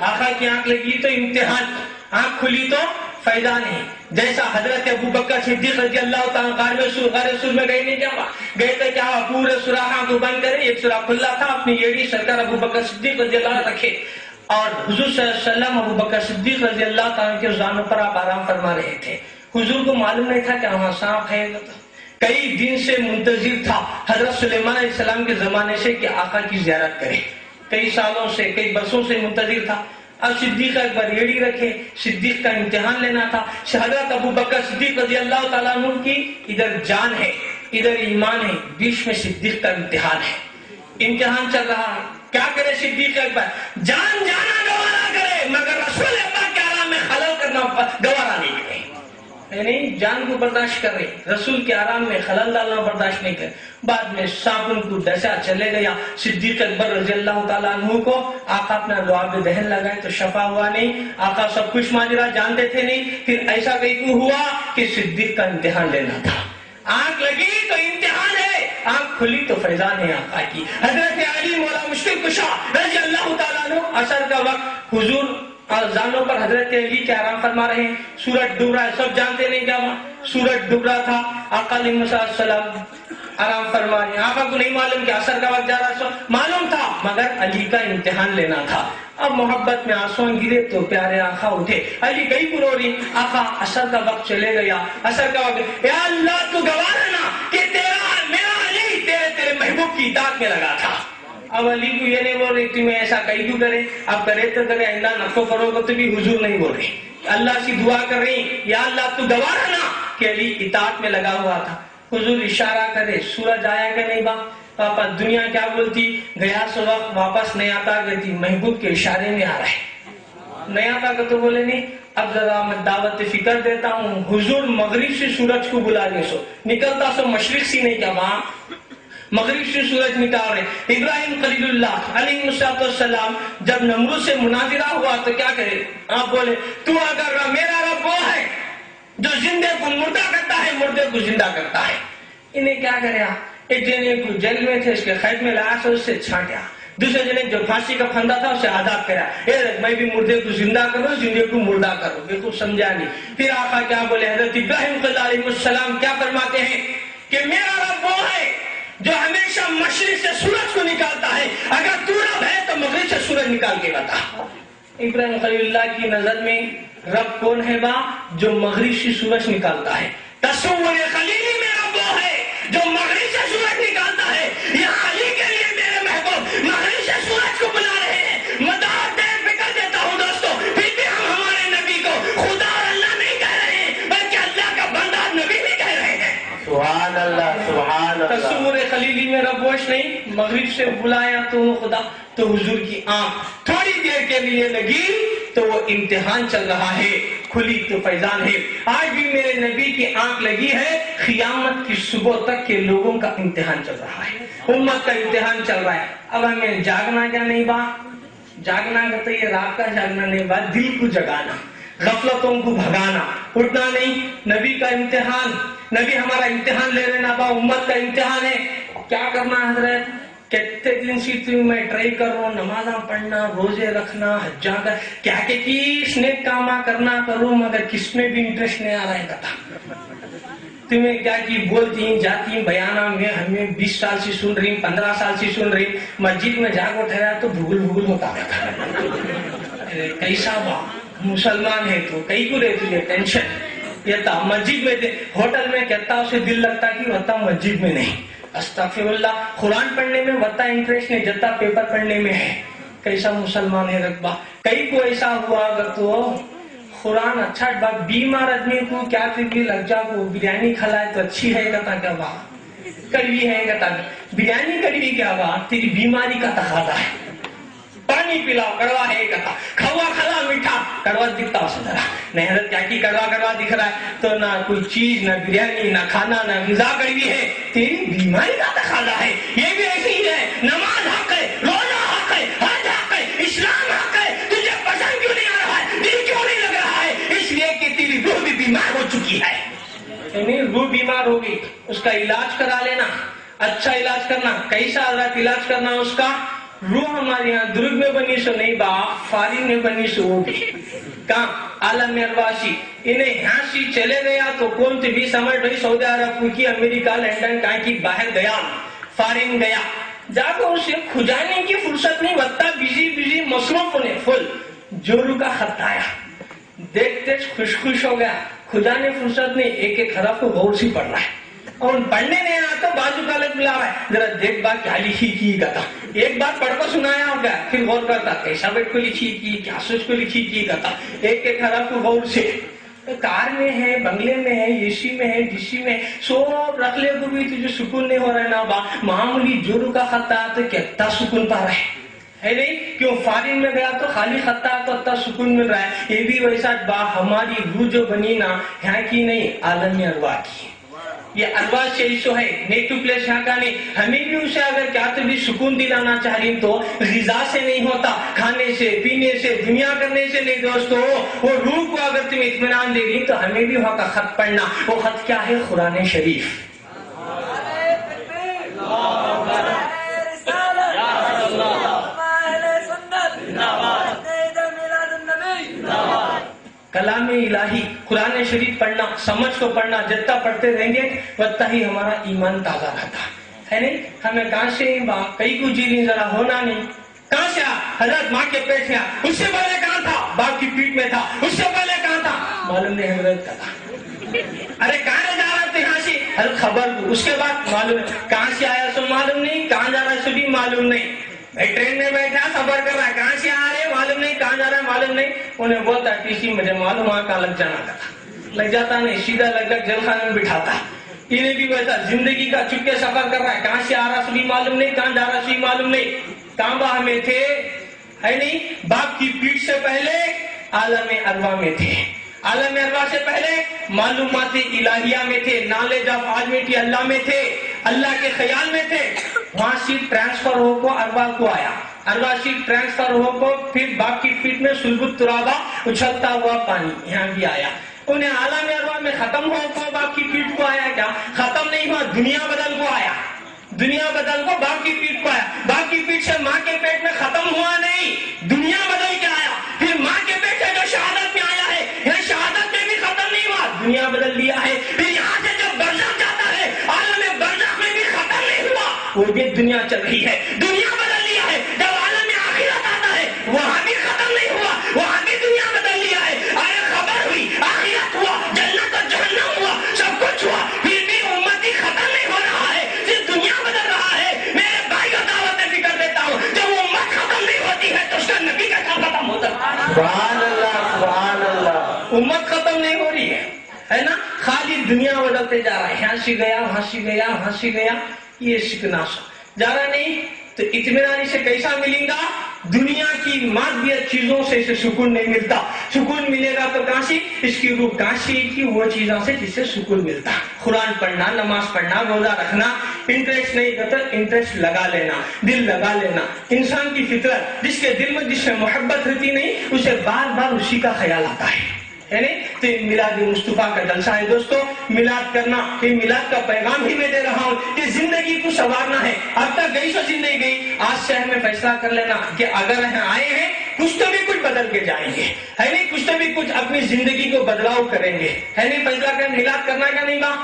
آقا کی آنکھ لگی تو امتحان، آنکھ کھلی تو فیضان ہے. جیسا حضرت ابو بکر صدیق رضی اللہ تعالیٰ غار سور میں گئے نہیں، کیا گئے تھے، کیا پورے سوراخاں کو بند کرے، ایک سوراخ کھلا تھا، اپنی ایڑی سرکار ابو بکر صدیق رضی اللہ عنہ رکھے، اور حضور صلی اللہ علیہ وسلم ابو بکر صدیق رضی اللہ تعالیٰ کے زانوں پر آپ آرام فرما رہے تھے. حضور کو معلوم نہیں تھا کہ وہاں سانپ ہے. کئی دن سے منتظر تھا حضرت سلیمان علیہ السلام کے زمانے سے کہ آقا کی زیارت کرے، کئی سالوں سے، کئی برسوں سے منتظر تھا. اب صدیق اکبر ایڑی رکھے، صدیق کا امتحان لینا تھا. حضرت ابو بکر صدیق رضی اللہ تعالیٰ عنہ کی ادھر جان ہے، ادھر ایمان ہے، بیچ میں صدیق کا امتحان ہے. امتحان چل رہا ہے، کیا کرے صدیق اکبر، جان جانا گوارا کرے مگر رسول اللہ کے آرام میں خلل کرنا گوارا نہیں کرے. یعنی جان کو برداشت کر رہے، رسول کے آرام میں خلل ڈالنا برداشت نہیں کرے. بعد میں صابن کو ڈسا چلے گیا. صدیق اکبر رضی اللہ تعالیٰ عنہ کو آقا اپنا لعاب دہن لگائے تو شفا ہوا نہیں. آقا سب کچھ ماجرا جانتے تھے نہیں. پھر ایسا کہیں ہوا کہ صدیق کا امتحان لینا تھا. آنکھ لگی تو امتحان ہے، آنکھ کھلی تو فیضان ہے آقا کی. حضرت علی مولا مشکل کشا رضی اللہ تعالیٰ عنہ، عصر کا وقت، حضور زانوں پر حضرت علی کے آرام فرما رہے ہیں. سورج ڈوب رہا ہے، سب جانتے نہیں کیا سورج ڈوب رہا تھا. آقا علیہ السلام آرام فرما رہے ہیں. آقا کو نہیں معلوم کہ عصر کا وقت جا رہا ہے، معلوم تھا مگر علی کا امتحان لینا تھا. اب محبت میں آنسو گرے تو پیارے آقا اٹھے. علی گئی پرو رہی، آقا عصر کا وقت چلے گیا. عصر کا وقت، یا اللہ تو گواہ رہنا کہ میرا علی تیرے محبوب کی اطاعت میں لگا تھا. اب علی کو یہ نہیں بول رہی تمہیں ایسا کہیں کیوں کرے، اب کرے تو کرے، آئندہ نفو کرو گے تو بھی حضور نہیں بول رہے. اللہ سے دعا کر رہی، یا اللہ تو گواہ رہنا کہ علی اطاعت میں لگا ہوا تھا. حضور اشارہ کرے، سورج آیا کہ نہیں پاپا، دنیا کیا بولتی، گیا سو وقت واپس نہیں آتا، کہتی محبوب کے اشارے میں آ رہا ہے. نہیں آتا کہ تو بولے نہیں. اب ذرا میں دعوت فکر دیتا ہوں. حضور مغرب سے سورج کو بلا لے، سو نکلتا سو مشرق سے نہیں، کیا وہاں مغرب سے سورج نکال رہے. ابراہیم خلیل اللہ علیہ السلام جب نمرود سے مناظرہ ہوا تو کیا کرے، آپ بولے تو اگر میرا رب وہ ہے جو زندے کو مردہ کرتا ہے، مردے کو زندہ کرتا ہے. انہیں کیا کرے، ایک جنے کو جیل میں تھے، اس کے قید میں لایا سے اس سے چھانٹیا. دوسرے جنے جو پھانسی کا پھندا تھا اسے آزاد کرا. میں بھی مردے کو زندہ کروں، زندے کو مردہ کروں. بالکل سمجھا نہیں. پھر آقا کیا بولے، حضرت ابراہیم خلیل علیہ السلام کیا فرماتے ہیں کہ میرا رب وہ ہے جو ہمیشہ مشرق سے سورج کو نکالتا ہے، اگر تو رب ہے تو مغرب سے سورج نکال کے بتا. ابراہیم خلیل اللہ کی نظر میں رب کون ہے با، جو مغرب سے سورج نکالتا ہے. تصور خلیلی میں رب وہ ہے جو مغرب سے سورج نکالتا ہے. یہ خلیل کے لیے میرے محبوب مغرب سے سورج کو بلا رہے ہیں. مدار دیر فکر دیتا ہوں دوستو، پھر بھی ہم ہمارے نبی کو خدا اور اللہ نہیں کہہ رہے ہیں، بلکہ اللہ کا بندہ نبی بھی کہہ رہے ہیں. سبحان اللہ، سبحان اللہ. تصور خلیلی میں رب وش نہیں، مغرب سے بلایا تو وہ خدا. تو حضور کی آنکھ تھوڑی دیر کے لیے لگی تو وہ امتحان چل رہا ہے، کھلی تو فیضان ہے. آج بھی میرے نبی کی آنکھ لگی ہے، قیامت کی صبح تک کے لوگوں کا امتحان چل رہا ہے، امت کا امتحان چل رہا ہے. اب ہمیں جاگنا کیا نہیں با، جاگنا کا تو یہ رات کا جاگنا نہیں با، دل کو جگانا، غفلتوں کو بھگانا، اٹھنا نہیں. نبی کا امتحان، نبی ہمارا امتحان لے لینا با، امت کا امتحان ہے. کیا کرنا حضرت، کتنے دن سے میں ٹرائی کر رہا ہوں، نمازاں پڑھنا، روزے رکھنا، حجاں کر، کیا کہ کس نیک کاما کرنا کروں مگر کس میں بھی انٹرسٹ نہیں آ رہا ہے. کہتا تمہیں کیا کی بولتی جاتی بیانہ میں، ہمیں 20 سال سے سن رہی، 15 سال سے سن رہی. مسجد میں جا کو ٹھہرا تو بھگل بھگل ہوتا رہتا. کیسا با مسلمان ہے تو کئی کو رہتی ہے ٹینشن یہ تھا مسجد میں تھے ہوٹل میں کہتا اسے دل لگتا کہ وتا مسجد میں نہیں استغفر اللہ قرآن پڑھنے میں وتا انٹرسٹ نہیں جتا پیپر پڑھنے میں ہے کیسا مسلمان ہے رقبہ کئی کو ایسا ہوا اگر تو قرآن اچھا بات بیمار آدمی کو کیا بھی لگ جا کو بریانی کھلائے تو اچھی ہے کہتا کیا بات کڑوی ہے کہتا بریانی کڑوی کیا بات تیری بیماری کا تقاضا ہے پانی پلاؤ کڑوا ہے کہتا کھوا کھلا میٹھا کڑوا دکھتا اسے ذرا نہیں حضرت کیا کی کڑوا دکھ رہا ہے تو نہ کوئی چیز نہ بریانی نہ کھانا نہ غذا کڑوی ہے تیری بیماری کا تقاضا ہے یہ بھی ایسی ہی ہے نماز حق ہے روزہ حق ہے حج حق ہے اسلام حق ہے تجھے پسند کیوں نہیں آ رہا ہے دل کیوں نہیں لگ رہا ہے اس لیے کہ تیری روح بھی بیمار ہو چکی ہے یعنی روح بیمار ہوگی اس کا علاج کرا لینا اچھا علاج کرنا کیسا حضرت علاج کرنا اس کا روح ہمارے یہاں درگ میں بنی سو نہیں با فارغ میں بنی سو وہ بھی کہاں عالم ارواسی انہیں یہاں سے چلے گیا تو کون تے بھی سمجھ رہی سعودی عرب کی امریکہ لندن کہاں کی باہر گیا فارغ گیا جا کر اسے کھجانے کی فرصت نہیں بتا بزی مصروف ہونے فل جورو کا خط آیا دیکھتے خوش ہو گیا کھجانے فرصت نہیں ایک ایک حرف کو غور سے پڑھ رہا ہے اور پڑھنے نہیں آتا بازو کا لگ ملا رہا ہے ذرا دیکھ بات کیا لکھی کی کہتا ایک بات پڑھ کر سنایا ہو گیا پھر غور کرتا کیسا بیٹ کو لکھی کی کیا سوچ کو لکھی کی کہتا ایک ایک حرف کو غور سے کار میں ہے بنگلے میں ہے اے سی میں ہے ڈی سی میں سب رکھ لے کو بھی تجھے سکون نہیں ہو رہا ہے نا با معمولی جورو کا خط آیا تو کتنا سکون پا رہا ہے نہیں کیوں فارغ میں گیا تو خالی خط آیا تو اتنا سکون مل رہا ہے یہ بھی ویسا با ہماری روح جو بنی نا یہاں کی نہیں عالم ارواح کی یہ ارواح سے ایسو ہے نیک ٹو پلیس یہاں کا نہیں ہمیں بھی اسے اگر کیا تو بھی سکون دلانا چاہ رہی تو غذا سے نہیں ہوتا کھانے سے پینے سے دنیا کرنے سے نہیں دوستو وہ روح کو اگر تم اطمینان دے گی تو ہمیں بھی وہاں کا خط پڑھنا وہ خط کیا ہے قرآن شریف کلام الہی قرآن شریف پڑھنا سمجھ کو پڑھنا جتنا پڑھتے رہیں گے اتنا ہی ہمارا ایمان تازہ رہتا ہے نہیں ہمیں کہاں سے کئی کو جی نہیں ذرا ہونا نہیں کہاں سے حضرت ماں کے پیٹ میں اس سے پہلے کہاں تھا باپ کی پیٹ میں تھا اس سے پہلے کہاں تھا معلوم نہیں حضرت کا تھا ارے کہاں جا رہا تھا یہاں سے حضرت خبر اس کے بعد معلوم کہاں سے آیا سو معلوم نہیں کہاں جا رہا ہے سو بھی معلوم نہیں ٹرین میں بیٹھا سفر کر رہا ہے کہاں سے آ رہے معلوم نہیں کہاں جا رہا ہے معلوم نہیں انہیں بولتا ٹی سی مجھے معلوم وہاں کہاں لگ جانا تھا لگ جاتا نہیں سیدھا لگ جا جیل خانے میں بٹھاتا انہیں بھی ویسا زندگی کا چپ کے سفر کر رہا ہے کہاں سے آ رہا سبھی معلوم نہیں کہاں جا رہا سبھی معلوم نہیں کہاں باہ میں تھے ہے نہیں باپ کی پیٹ سے پہلے عالم ارواح میں تھے عالم ارواح سے پہلے معلومات الہیہ میں تھے نالج آف آلمائٹی اللہ میں تھے اللہ کے خیال میں تھے وہاں سے ٹرانسفر ہو کو ارواح کو آیا ارواح سے ٹرانسفر ہو کو پھر باپ کی پیٹ میں سلب الترابہ اچھلتا ہوا پانی یہاں بھی آیا انہیں عالم ارواح میں ختم ہو کو باپ کی پیٹ کو آیا کیا ختم نہیں ہوا دنیا بدل کو آیا دنیا بدل کو باپ کی پیٹ کو آیا باپ کی پیٹ سے ماں کے پیٹ میں ختم ہوا نہیں دنیا بدل کے آیا پھر ماں کے پیٹ سے جو شہادت میں آیا ہے یہ شہادت میں بھی ختم نہیں ہوا دنیا بدل لیا ہے پھر یہاں سے جو برزخ جاتا ہے عالم برزخ میں بھی ختم نہیں ہوا وہ بھی دنیا چل رہی ہے دنیا بدل لیا ہے جب عالم آخرت آتا ہے وہاں بھی ختم نہیں ہوا وہاں بھی دنیا بدل لیا ہے ارے خبر ہوئی آخرت ہوا جنت اور جہنم ہوا سب کچھ ہوا پھر بھی امتی ختم نہیں ہو رہا ہے صرف دنیا بدل رہا ہے میرے بھائی کو دعوت میں فکر دیتا ہوں جب امت ختم نہیں ہوتی ہے تو اس کا نبی کا کام ختم ہوتا ہے سبحان اللہ سبحان اللہ امت ختم نہیں ہو رہی ہے نا خالی دنیا بدلتے جا رہا ہے یہاں سے گیا وہاں سے گیا وہاں سے گیا یہ سکناس جا رہا نہیں تو اطمینان سے کیسا ملیں گا دنیا کی مادیت چیزوں سے اسے سکون نہیں ملتا سکون ملے گا تو کہاں سے اس کی روح کہاں سے کی وہ چیزوں سے جس سے سکون ملتا قرآن پڑھنا نماز پڑھنا روزہ رکھنا انٹرسٹ نہیں کرتا انٹرسٹ لگا لینا دل لگا لینا انسان کی فطرت جس کے دل میں جس سے محبت رہتی نہیں اسے بار بار اسی کا خیال آتا ہے یعنی تو میلاد مصطفیٰ کا جلسہ ہے دوستو میلاد کرنا یہ میلاد کا پیغام ہی میں دے رہا ہوں کہ زندگی کو سنوارنا ہے اب تک گئی سو زندگی گئی آج سے ہمیں فیصلہ کر لینا کہ اگر ہم آئے ہیں کچھ تو بھی کچھ بدل کے جائیں گے ہے نہیں کچھ تو بھی کچھ اپنی زندگی کو بدلاؤ کریں گے ہے نہیں فیصلہ کر میلاد کرنا کیا نہیں گا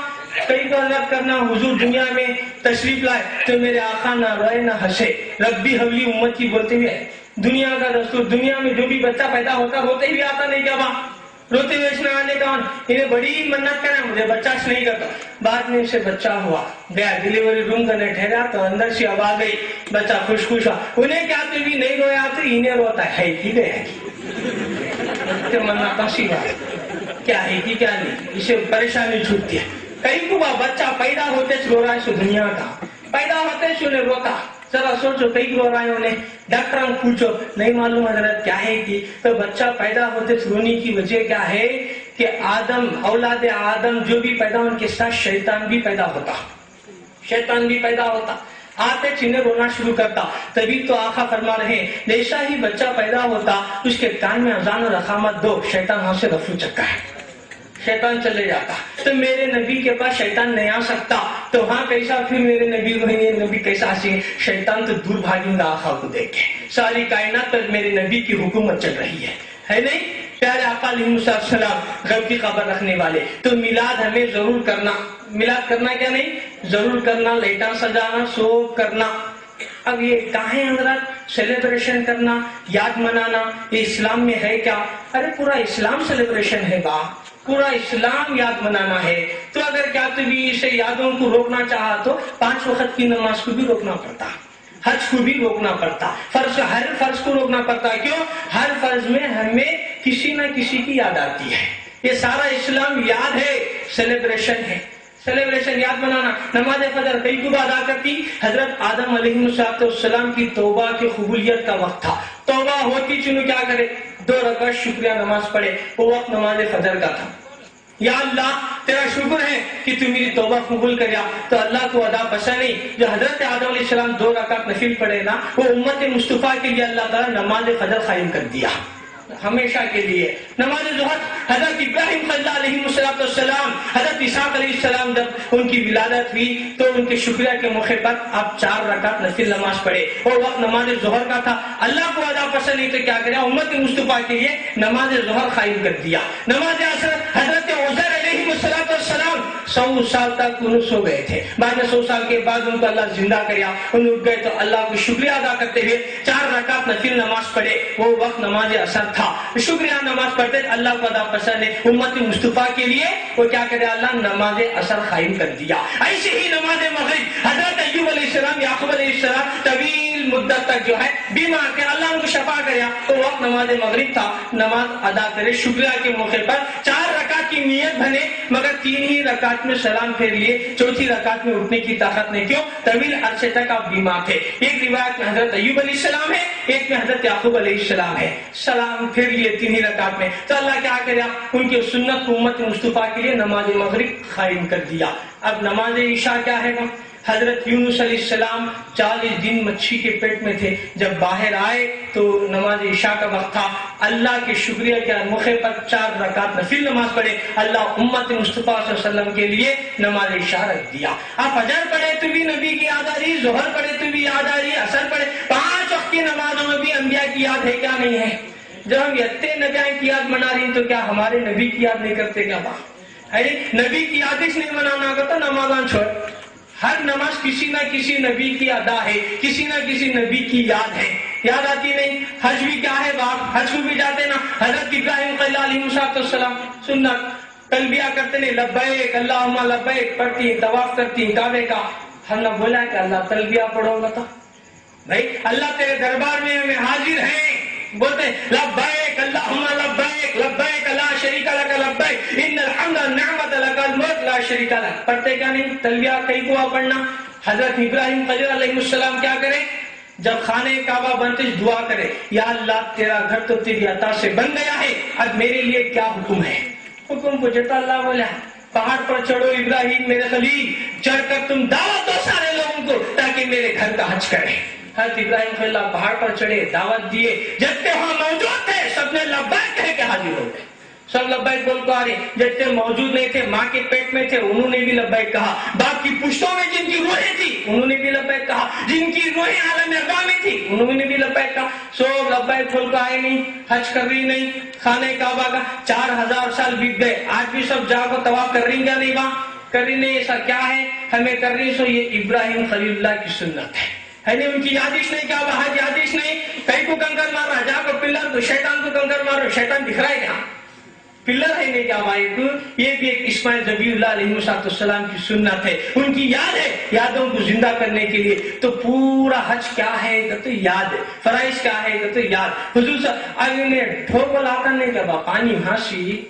کئی کو اللہ کرنا حضور دنیا میں تشریف لائے تو میرے آقا نہ روئے نہ ہنسے ربی حولی امت کی بولتے ہوئے دنیا کا دستور، دنیا میں جو بھی بچہ پیدا ہوتا روتے ہی آتا نہیں کیا وہاں روتے ہوئے اس میں آنے کا انہیں بڑی منت کرنا مجھے بچہ نہیں کرتا. بعد میں اسے بچہ ہوا گیا ڈیلیوری روم کرنے ٹھہرا تو اندر سے آواز گئی بچہ خوش خوش ہوا. انہیں کیا تو بھی نہیں رویا تو انہیں روتا ہے کی گیا کہ منت سی بات کیا ہے کہ کیا نہیں اسے پریشانی چھوٹتی ہے. کئی کو بچہ پیدا ہوتے رو رہا ہے سو دنیا کا پیدا ہوتے سے انہیں روتا. ذرا سوچو کئی رو رہا ہے انہیں ڈاکٹر پوچھو نہیں معلوم حضرت کیا ہے کہ تو بچہ پیدا ہوتے رونے کی وجہ کیا ہے کہ آدم اولاد آدم جو بھی پیدا ان کے ساتھ شیطان بھی پیدا ہوتا آتے چنے رونا شروع کرتا. تبھی تو آقا فرما رہے جیسا ہی بچہ پیدا ہوتا اس کے کان میں اذان و رقامت دو شیطان وہاں سے رفو چکا ہے شیطان چلے جاتا. تو میرے نبی کے پاس شیطان نہیں آ سکتا تو وہاں کیسا پھر میرے نبی رہیں نبی کیسا ہنسیں شیطان تو دور بھاگیں گا آقا کو دیکھ کے. ساری کائنات پر میرے نبی کی حکومت چل رہی ہے نہیں پیارے آقا علیہ السلام غیب کی خبر رکھنے والے. تو میلاد ہمیں ضرور کرنا. میلاد کرنا کیا نہیں ضرور کرنا. لیٹا سجانا سو کرنا. اب یہ کہاں ہے حضرات سیلیبریشن کرنا یاد منانا یہ اسلام میں ہے کیا؟ ارے پورا اسلام سیلیبریشن ہے با پورا اسلام یاد منانا ہے. تو اگر کیا تو بھی اسے یادوں کو روکنا چاہا تو 5 وقت کی نماز کو بھی روکنا پڑتا حج کو بھی روکنا پڑتا فرض ہر فرض کو روکنا پڑتا. کیوں؟ ہر فرض میں ہمیں کسی نہ کسی کی یاد آتی ہے. یہ سارا اسلام یاد ہے سیلیبریشن ہے سیلیبریشن یاد بنانا. نماز فجر کئی کو ادا کرتی حضرت آدم علیہ السلام کی توبہ کی قبولیت کا وقت تھا. توبہ ہوتی چنو کیا کرے 2 رکعت شکریہ نماز پڑھے. وہ وقت نماز فجر کا تھا. یا اللہ تیرا شکر ہے کہ تو میری توبہ قبول کریا. تو اللہ کو ادا پسند نہیں. جو حضرت آدم علیہ السلام 2 رکعت نفل پڑھے نا وہ امت مصطفیٰ کے لیے اللہ تعالیٰ نماز فجر قائم کر دیا ہمیشہ کے لیے. نماز ظہر حضرت ابراہیم صلی اللہ علیہ السلام حضرت اسحاق علیہ السلام جب ان کی ولادت ہوئی تو ان کے شکریہ کے موقع پر آپ 4 رکعت نفل نماز پڑھے. اور وقت نماز ظہر کا تھا. اللہ کو ادا پسند نہیں تو کیا کرے امت مصطفیٰ کے لیے نماز ظہر قائم کر دیا. نماز عصر حضرت عزیر علیہ السلام 100 سال تک انہوں سو گئے تھے. بعد میں 100 سال کے بعد ان کو اللہ زندہ کریا. انہوں اٹھ گئے تو اللہ کو شکریہ ادا کرتے ہوئے 4 رکعت نفل نماز پڑھے. وہ وقت نماز عصر تھا. شکریہ نماز پڑھتے اللہ کو ادا پسند ہے. امت مصطفیٰ کے لیے وہ کیا کرے اللہ نماز عصر قائم کر دیا. ایسے ہی نماز مغرب حضرت ایوب علیہ السلام یعقوب علیہ السلام طویل مدت تک جو ہے بیمار تھے. اللہ ان کو شفا کریا. تو وقت نماز مغرب تھا. نماز ادا کرے شکریہ کے موقع پر 4 رکعت کی نیت بنے مگر 3 ہی رکعت میں سلام پھیر لیے. 4تھی رکعت میں اٹھنے کی طاقت نہیں. کیوں؟ طویل عرصے تک آپ بیمار تھے. ایک روایت میں حضرت ایوب علیہ السلام ہے ایک میں حضرت یعقوب علیہ السلام ہے. سلام پھر لیے 3 ہی رکعت میں. تو اللہ کیا کرے ان کی سنت کو امت مصطفیٰ کے لیے نماز مغرب قائم کر دیا. اب نماز عشاء کیا ہے حضرت یونس علیہ السلام 40 دن مچھی کے پیٹ میں تھے. جب باہر آئے تو نماز عشاء کا وقت تھا. اللہ کے شکریہ کے موقع پر 4 رکعت نفل نماز پڑھے. اللہ امت مصطفیٰ صلی اللہ علیہ وسلم کے لیے نماز عشاء رکھ دیا. آپ فجر پڑھے تو بھی نبی کی یاد آ رہی ظہر پڑھے تو بھی یاد آ رہی عصر پڑھے 5 وقت کی نمازوں میں بھی انبیاء کی یاد ہے کیا نہیں ہے؟ جب ہم اتنے نبیاں کی یاد منا رہی ہیں تو کیا ہمارے نبی کی یاد نہیں کرتے کیا بات ہے؟ نبی کی یاد اس نہیں منانا آگا تو نمازاں چھوڑ. ہر نماز کسی نہ کسی نبی کی ادا ہے کسی نہ کسی نبی کی یاد ہے. یاد آتی نہیں. حج بھی کیا ہے باپ حج کو بھی جاتے نا. حضرت ابراہیم صلی اللہ علیہ السلام سنت تلبیہ کرتے نہیں لبیک اللہم لبیک پڑھتی طواف کرتی کعبے کا. ہم نے بولا کہ اللہ تلبیہ پڑھو گا تو بھائی اللہ تیرے دربار میں ہمیں حاضر ہیں بولتے لبیک اللہم لبیک لبیک لا شریک لک لبیک ان الحمد والنعمت لک الملک لا شریک لک. پڑھتے کیا نہیں تلبیہ کئی کو پڑھنا. حضرت ابراہیم خلیل علیہ السلام کیا کرے جب خانہ کعبہ بنتے دعا کرے یا اللہ تیرا گھر تو تیری عطا سے بن گیا ہے اب میرے لیے کیا حکم ہے. حکم پوچھتا اللہ بولا پہاڑ پر چڑھو ابراہیم میرے خلیل چڑھ کر تم دعوت دو سارے لوگوں کو تاکہ میرے گھر کا حج کرے. حضرت ابراہیم خلیل اللہ پہاڑ پر چڑھے دعوت دیے. جتنے وہاں موجود تھے سب نے لبیک کہہ کے حاضر ہو گئے. سب لبیک بول کو آ رہے. جتنے موجود نہیں تھے ماں کے پیٹ میں تھے انہوں نے بھی لبیک کہا. باپ کی پشتوں میں جن کی روحیں تھی انہوں نے بھی لبیک کہا. جن کی روحیں عالم ارواح میں تھی انہوں نے بھی لبیک کہا. سب لبیک بول کو آئے نہیں حج کر رہی نہیں. خانہ کعبہ کا 4000 سال بیت گئے. آج بھی سب جا کو طواف کر رہی کیا نہیں وہاں کر رہی نہیں. ایسا کیا ہے ہمیں کر رہی سو یہ ابراہیم خلیل اللہ کی سنت ہے. ہے نہیں ان کی یادش نہیں کیا بہت یادش نہیں کئی کو کنکر مار رہا جا کو پلر کو شیطان کو کنکر مارو شیطان دکھ رہا ہے کیا پلر ہے نہیں کیا بھائی کو یہ بھی ایک اسماعیل ذبیح اللہ علیہ السلام کی سنت ہے ان کی یاد ہے یادوں کو زندہ کرنے کے لیے تو پورا حج کیا ہے تو یاد ہے فرائض کیا ہے تو یاد حضور صاحب اب انہیں ٹھوک لاتا نہیں کیا پانی ہنسی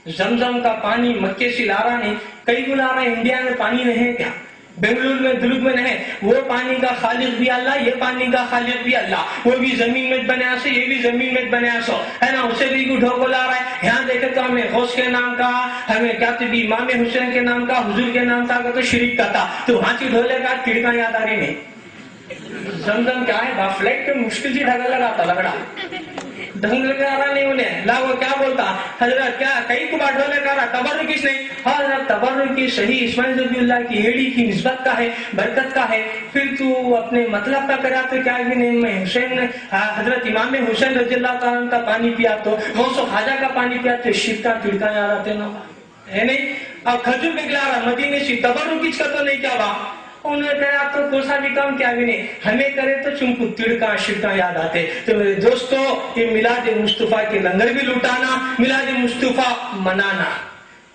زمزم کا پانی مکے سے لا رہا نہیں کئی کو لا رہا ہے انڈیا میں پانی نہیں ہے کیا بنگلور میں دلگ میں نہیں وہ پانی کا خالق بھی اللہ یہ پانی کا خالق بھی اللہ وہ بھی زمین میں بنیا سو یہ بھی زمین میں بنیا سو ہے نا اسے بھی ڈھوکو لا رہا ہے یہاں دیکھے تو ہمیں غوث کے نام کا ہمیں کیا تو بھی امام حسین کے نام کا حضور کے نام کا تو شریک کا تھا تو وہاں کی ڈھولے کا کڑکا یاد آ رہی نہیں زمزم کیا ہے فلیٹ پہ مشکل سے ڈھگا لگا تھا لگڑا ڈھنگ لگا رہا نہیں انہیں لا وہ کیا بولتا حضرت کیا کئی کو باٹھو لے کر رہا تبرک کس نہیں حضرت تبرک کی صحیح اسماعیل ذبیح اللہ کی ایڑی کی نسبت کا ہے برکت کا ہے پھر تو اپنے مطلب کا کرا تو کیا بھی نہیں میں حسین حضرت امام حسین رضی اللہ تعالیٰ کا پانی پیا تو غوث و خواجہ کا پانی پیا تو شرک کا کڑکا یاد آتے نا ہے نہیں اب کھجور نکلا رہا مدینے سے تبرک کس کا تو نہیں کیا با انہیں کہا تو کوسا بھی کام کیا بھی نہیں ہمیں کرے تو چم کو تڑکا شرکا یاد آتے تو میرے دوستو یہ میلاد مصطفیٰ کے لنگر بھی لوٹانا میلاد مصطفیٰ منانا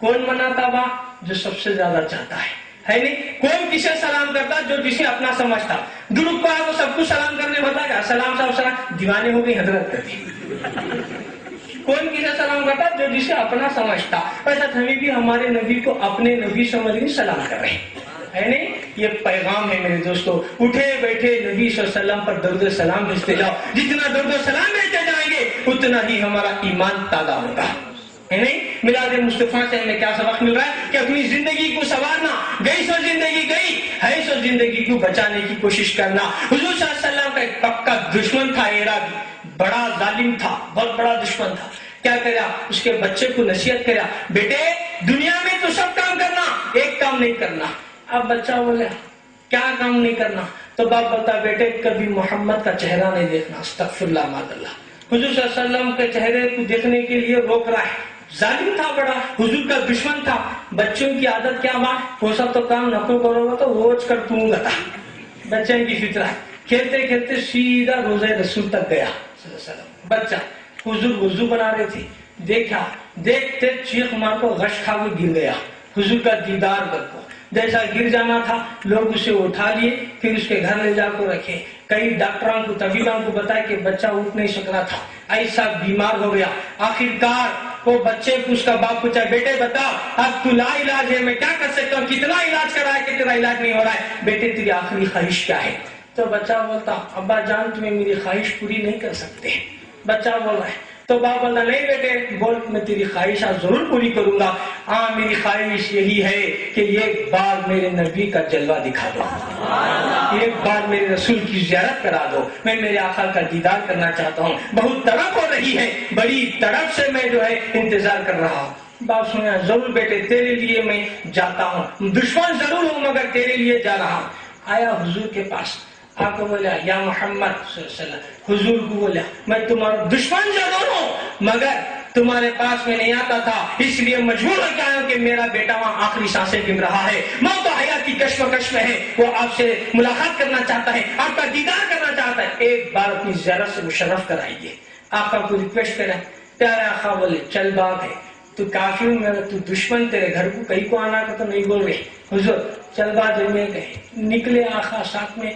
کون مناتا با جو سب سے زیادہ چاہتا ہے نہیں کون کسے سلام کرتا جو جسے اپنا سمجھتا درود پڑھا تو سب کو سلام کرنے بتا گا سلام صاحب سلام دیوانے ہو گئی حضرت کرتی کون کسے سلام کرتا جو جسے اپنا سمجھتا ایسا ہمیں بھی ہمارے نبی کو اپنے نبی سمجھ کے سلام کر رہے ہیں ہے نہیں یہ پیغام ہے میرے دوستو اٹھے بیٹھے نبی صلی اللہ علیہ وسلم پر درود سلام بھیجتے جاؤ جتنا درود سلام بھیجتے جائیں گے اتنا ہی ہمارا ایمان تازہ ہوگا ہے نہیں میلاد مصطفیٰ سے ہمیں کیا سبق مل رہا ہے کہ اپنی زندگی کو سنوارنا گئی سو زندگی گئی ہے سو زندگی کو بچانے کی کوشش کرنا حضور صلی اللہ علیہ وسلم کا ایک پکا دشمن تھا عراقی بڑا ظالم تھا بہت بڑا دشمن تھا کیا کرا اس کے بچے کو نصیحت کرا بیٹے دنیا میں تو سب کام کرنا ایک کام نہیں کرنا اب بچہ بولے کیا کام نہیں کرنا تو باپ بتا بیٹے کبھی محمد کا چہرہ نہیں دیکھنا استغفر اللہ معاذ اللہ حضور صلی اللہ علیہ وسلم کے چہرے کو دیکھنے کے لیے روک رہا ہے ظالم تھا بڑا حضور کا دشمن تھا بچوں کی عادت کیا ہوا وہ سب تو کام نکو کرو گا تو روز کر دوں گا بچے کی فطرت کھیلتے کھیلتے سیدھا روزہ رسول تک گیا بچہ حضور وضو بنا رہے تھے دیکھا دیکھتے چیخ مار کو غش کھا کے گر گیا حضور کا دیدار کر کو جیسا گر جانا تھا لوگ اسے اٹھا لیے پھر اس کے گھر لے جا کو رکھے کئی ڈاکٹروں کو طبیبوں کو بتایا کہ بچہ اٹھ نہیں سک رہا تھا ایسا بیمار ہو گیا آخرکار وہ بچے کو اس کا باپ پوچھا بیٹے بتا اب تو لا علاج ہے میں کیا کر سکتا ہوں کتنا علاج کرا ہے کہ تیرا علاج نہیں ہو رہا ہے بیٹے تیری آخری خواہش کیا ہے تو بچہ بولتا ابا جان تمہیں میری خواہش پوری نہیں کر سکتے بچہ بول رہا ہے تو باپ بولتا نہیں بیٹے بول میں تیری خواہشات ضرور پوری کروں گا ہاں میری خواہش یہی ہے کہ ایک بار میرے نبی کا جلوہ دکھا دو ایک بار میرے رسول کی زیارت کرا دو میں میرے آقا کا دیدار کرنا چاہتا ہوں بہت تڑپ ہو رہی ہے بڑی تڑپ سے میں جو ہے انتظار کر رہا ہوں باپ سنیا ضرور بیٹے تیرے لیے میں جاتا ہوں دشمن ضرور ہوں مگر تیرے لیے جا رہا ہوں آیا حضور کے پاس آپ کو بولا یا محمد صلی اللہ علیہ وسلم حضور کو بولا میں تمہارا دشمن ضرور ہوں مگر تمہارے پاس میں نہیں آتا تھا اس لیے مجبور ہو کے آیا ہوں کہ میرا بیٹا وہاں آخری سانسیں گن رہا ہے موت و حیات کی کشمکش میں ہے وہ آپ سے ملاقات کرنا چاہتا ہے آپ کا دیدار کرنا چاہتا ہے ایک بار اپنی زیارت سے مشرف کرائیے آقا کو ریکویسٹ کریں پیارے آقا بولے چل بات ہے تو کافی ہوں میرا تو دشمن تیرے گھر کو کہیں کو آنا کا تو نہیں بول رہے حضور چل بات میں گئے نکلے آقا ساتھ میں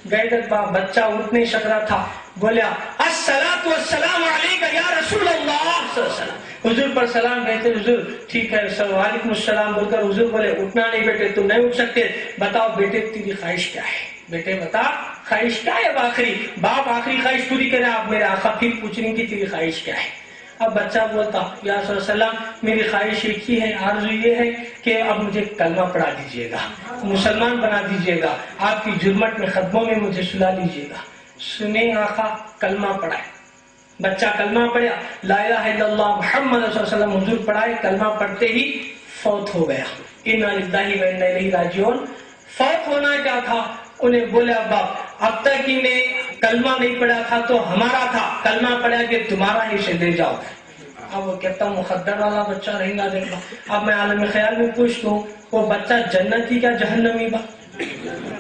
گئے تک بچہ اٹھ نہیں سک رہا تھا بولیا الصلاۃ والسلام علیک یا رسول اللہ صلی اللہ علیہ وسلم حضور پر سلام کہتے حضور ٹھیک ہے وعلیکم السلام بول کر حضور بولے اٹھنا نہیں بیٹے تم نہیں اٹھ سکتے بتاؤ بیٹے تیری خواہش کیا ہے بیٹے بتا خواہش کیا ہے آخری باپ آخری خواہش پوری کرے آپ میرے آقا پھر پوچھیں کہ تیری خواہش کیا ہے اب بچہ بولتا یا صلی اللہ علیہ وسلم میری خواہش ایک ہی ہے آرزو یہ ہے کہ اب مجھے کلمہ پڑھا دیجئے گا مسلمان بنا دیجئے گا آپ کی جرمٹ میں خطبوں میں مجھے سلا لیجئے گا سنیں آقا کلمہ پڑھائے بچہ کلمہ پڑھا لا الہ الا اللہ محمد صلی اللہ علیہ وسلم حضور پڑھائے کلمہ پڑھتے ہی فوت ہو گیا انا للہ و انا الیہ راجعون فوت ہونا کیا تھا انہیں بولے ابا اب تک ہی میں کلمہ نہیں پڑھا تھا تو ہمارا تھا کلمہ پڑھا کہ تمہارا ہی سے لے جاؤ اب وہ کہتا مخدر والا بچہ رہیں گا دیکھا اب میں عالم خیال میں پوچھتا ہوں وہ بچہ جنتی کیا جہنمی با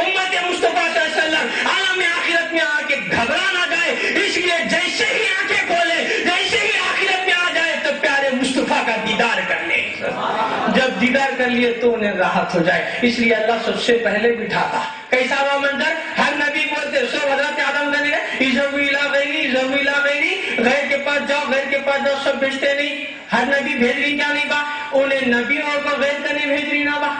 امت مصطفیٰ صلی اللہ علیہ وسلم عالم آخرت میں آ کے گھبرا نہ جائے، اس لیے جیسے ہی آنکھیں کھولے، جیسے ہی آخرت میں آ جائے تو پیارے مصطفیٰ کا دیدار کر لیں. جب دیدار کر لیے تو انہیں راحت ہو جائے. اس لیے اللہ سب سے پہلے بٹھاتا. کیسا ہوا منظر؟ ہر نبی بولتے سب حضرت آدم کا غیر کے پاس جاؤ، غیر کے پاس جاؤ، سب بھیجتے نہیں. ہر نبی بھیج رہی کیا نہیں با؟ انہیں نبیوں کو غیر کا نہیں بھیج رہی نہ با.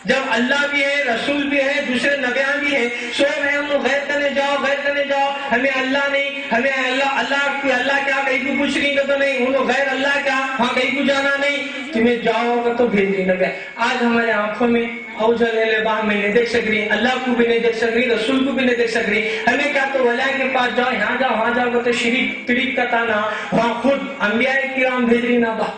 جب اللہ بھی ہے، رسول بھی ہے، دوسرے نبیان بھی ہے، سب ہے ان غیر کرنے جاؤ، غیر کرنے جاؤ. ہمیں اللہ نہیں، ہمیں اللہ کیا کہیں کو پوچھ رہی تو نہیں، انہوں غیر اللہ کیا، ہاں کہیں کو جانا نہیں، تمہیں جاؤ گا تو بھیج رہی نبی. آج ہمارے آنکھوں میں اوجل باہ میں نہیں دیکھ سک رہی، اللہ کو بھی نہیں دیکھ سک رہی، رسول کو بھی نہیں دیکھ سک رہی. ہمیں کیا تو ولی کے پاس جاؤ، یہاں جاؤ، وہاں جاؤ تو شریف طریق کا تانا، وہاں خود انبیاء کرام بھیج رہی نہ با.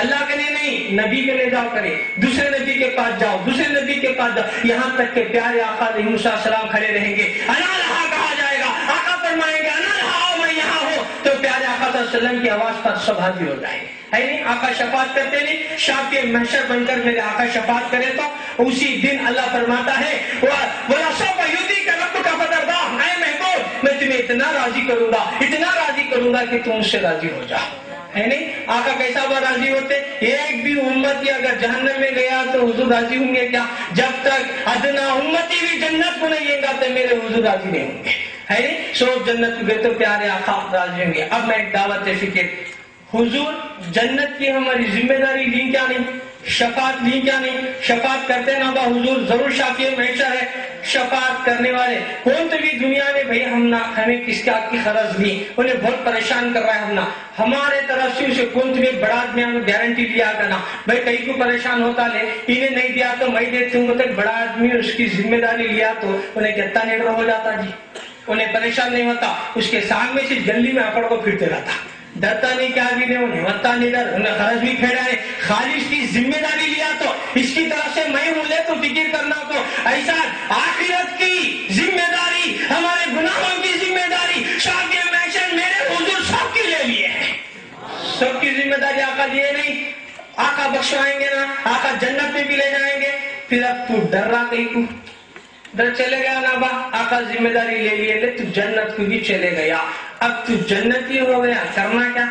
اللہ کے لیے نہیں، نبی کے لیے جاؤ کرے، دوسرے نبی کے پاس جاؤ، دوسرے نبی کے پاس جاؤ، یہاں تک کہ پیارے آقا علیہ السلام کھڑے رہیں گے. انا لہا کہا جائے گا، آقا فرمائیں گے انا لہا آؤ میں یہاں ہوں، تو پیارے آقا صلی اللہ علیہ وسلم کی آواز پر سب حاضر ہو جائیں گے. ہے نہیں؟ آقا شفاعت کرتے نہیں، شام کے محشر بن کر میرے آقا شفاعت کرے تو اسی دن اللہ فرماتا ہے وَلَسَوْفَ يُعْطِيكَ رَبُّكَ فَتَرْضَىٰ، اے محبوب میں تمہیں اتنا راضی کروں گا، اتنا راضی کروں گا کہ تم اس سے راضی ہو جاؤ. ہے نہیں؟ آقا کیسا وہ راضی ہوتے؟ ایک بھی امتی اگر جہنم میں گیا تو حضور راضی ہوں گے کیا؟ جب تک ادنا امتی بھی جنت کو نہیں گا تو میرے حضور راضی نہیں ہوں گے. ہے نہیں؟ سب جنت کو گئے تو پیارے آقا راضی ہوں گے. اب میں ایک دعوت فکر، حضور جنت کی ہماری ذمہ داری لی کیا نہیں؟ شفاعت لی کیا نہیں؟ شفاعت کرتے نہ با حضور ضرور شافی محشر ہے. شفاعت کرنے والے کون تو بھی دنیا میں بھئی ہمیں کس کا کی خرض لی، انہیں بہت پریشان کر رہا ہے، ہمارے طرف سے اسے کون تمہیں بڑا آدمی ہمیں گارنٹی دیا کرنا بھئی کہیں کو پریشان ہوتا لے، انہیں نہیں دیا تو میں دیتی ہوں. تو بڑا آدمی اس کی ذمہ داری لیا تو انہیں کتنا نڈر ہو جاتا جی، انہیں پریشان نہیں ہوتا، اس کے سامنے سے گلی میں اکڑ کو پھرتے رہتا، ڈرتا نہیں کیا بھی نہیں، انہیں ہوتا نہیں ڈر، انہیں خرچ بھی پھیڑا ہے. خالص کی ذمہ داری لیا تو اس کی طرف سے میں ہوں، لے تو فکر کرنا. تو ایسا آخرت کی ذمہ داری، ہمارے گناہوں کی ذمہ داری، شاہ کے محشر میرے حضور سب کی لے لیے ہیں. سب کی ذمہ داری آقا لیے نہیں، آقا بخشوائیں گے نا، آقا جنت میں بھی لے جائیں گے. پھر اب تو ڈر رہا کہیں کو ڈر چلے گیا نا با، آقا ذمہ داری لے لیے، لے تو جنت کو بھی چلے گیا. اب تو جنتی ہو گیا، کرنا کیا؟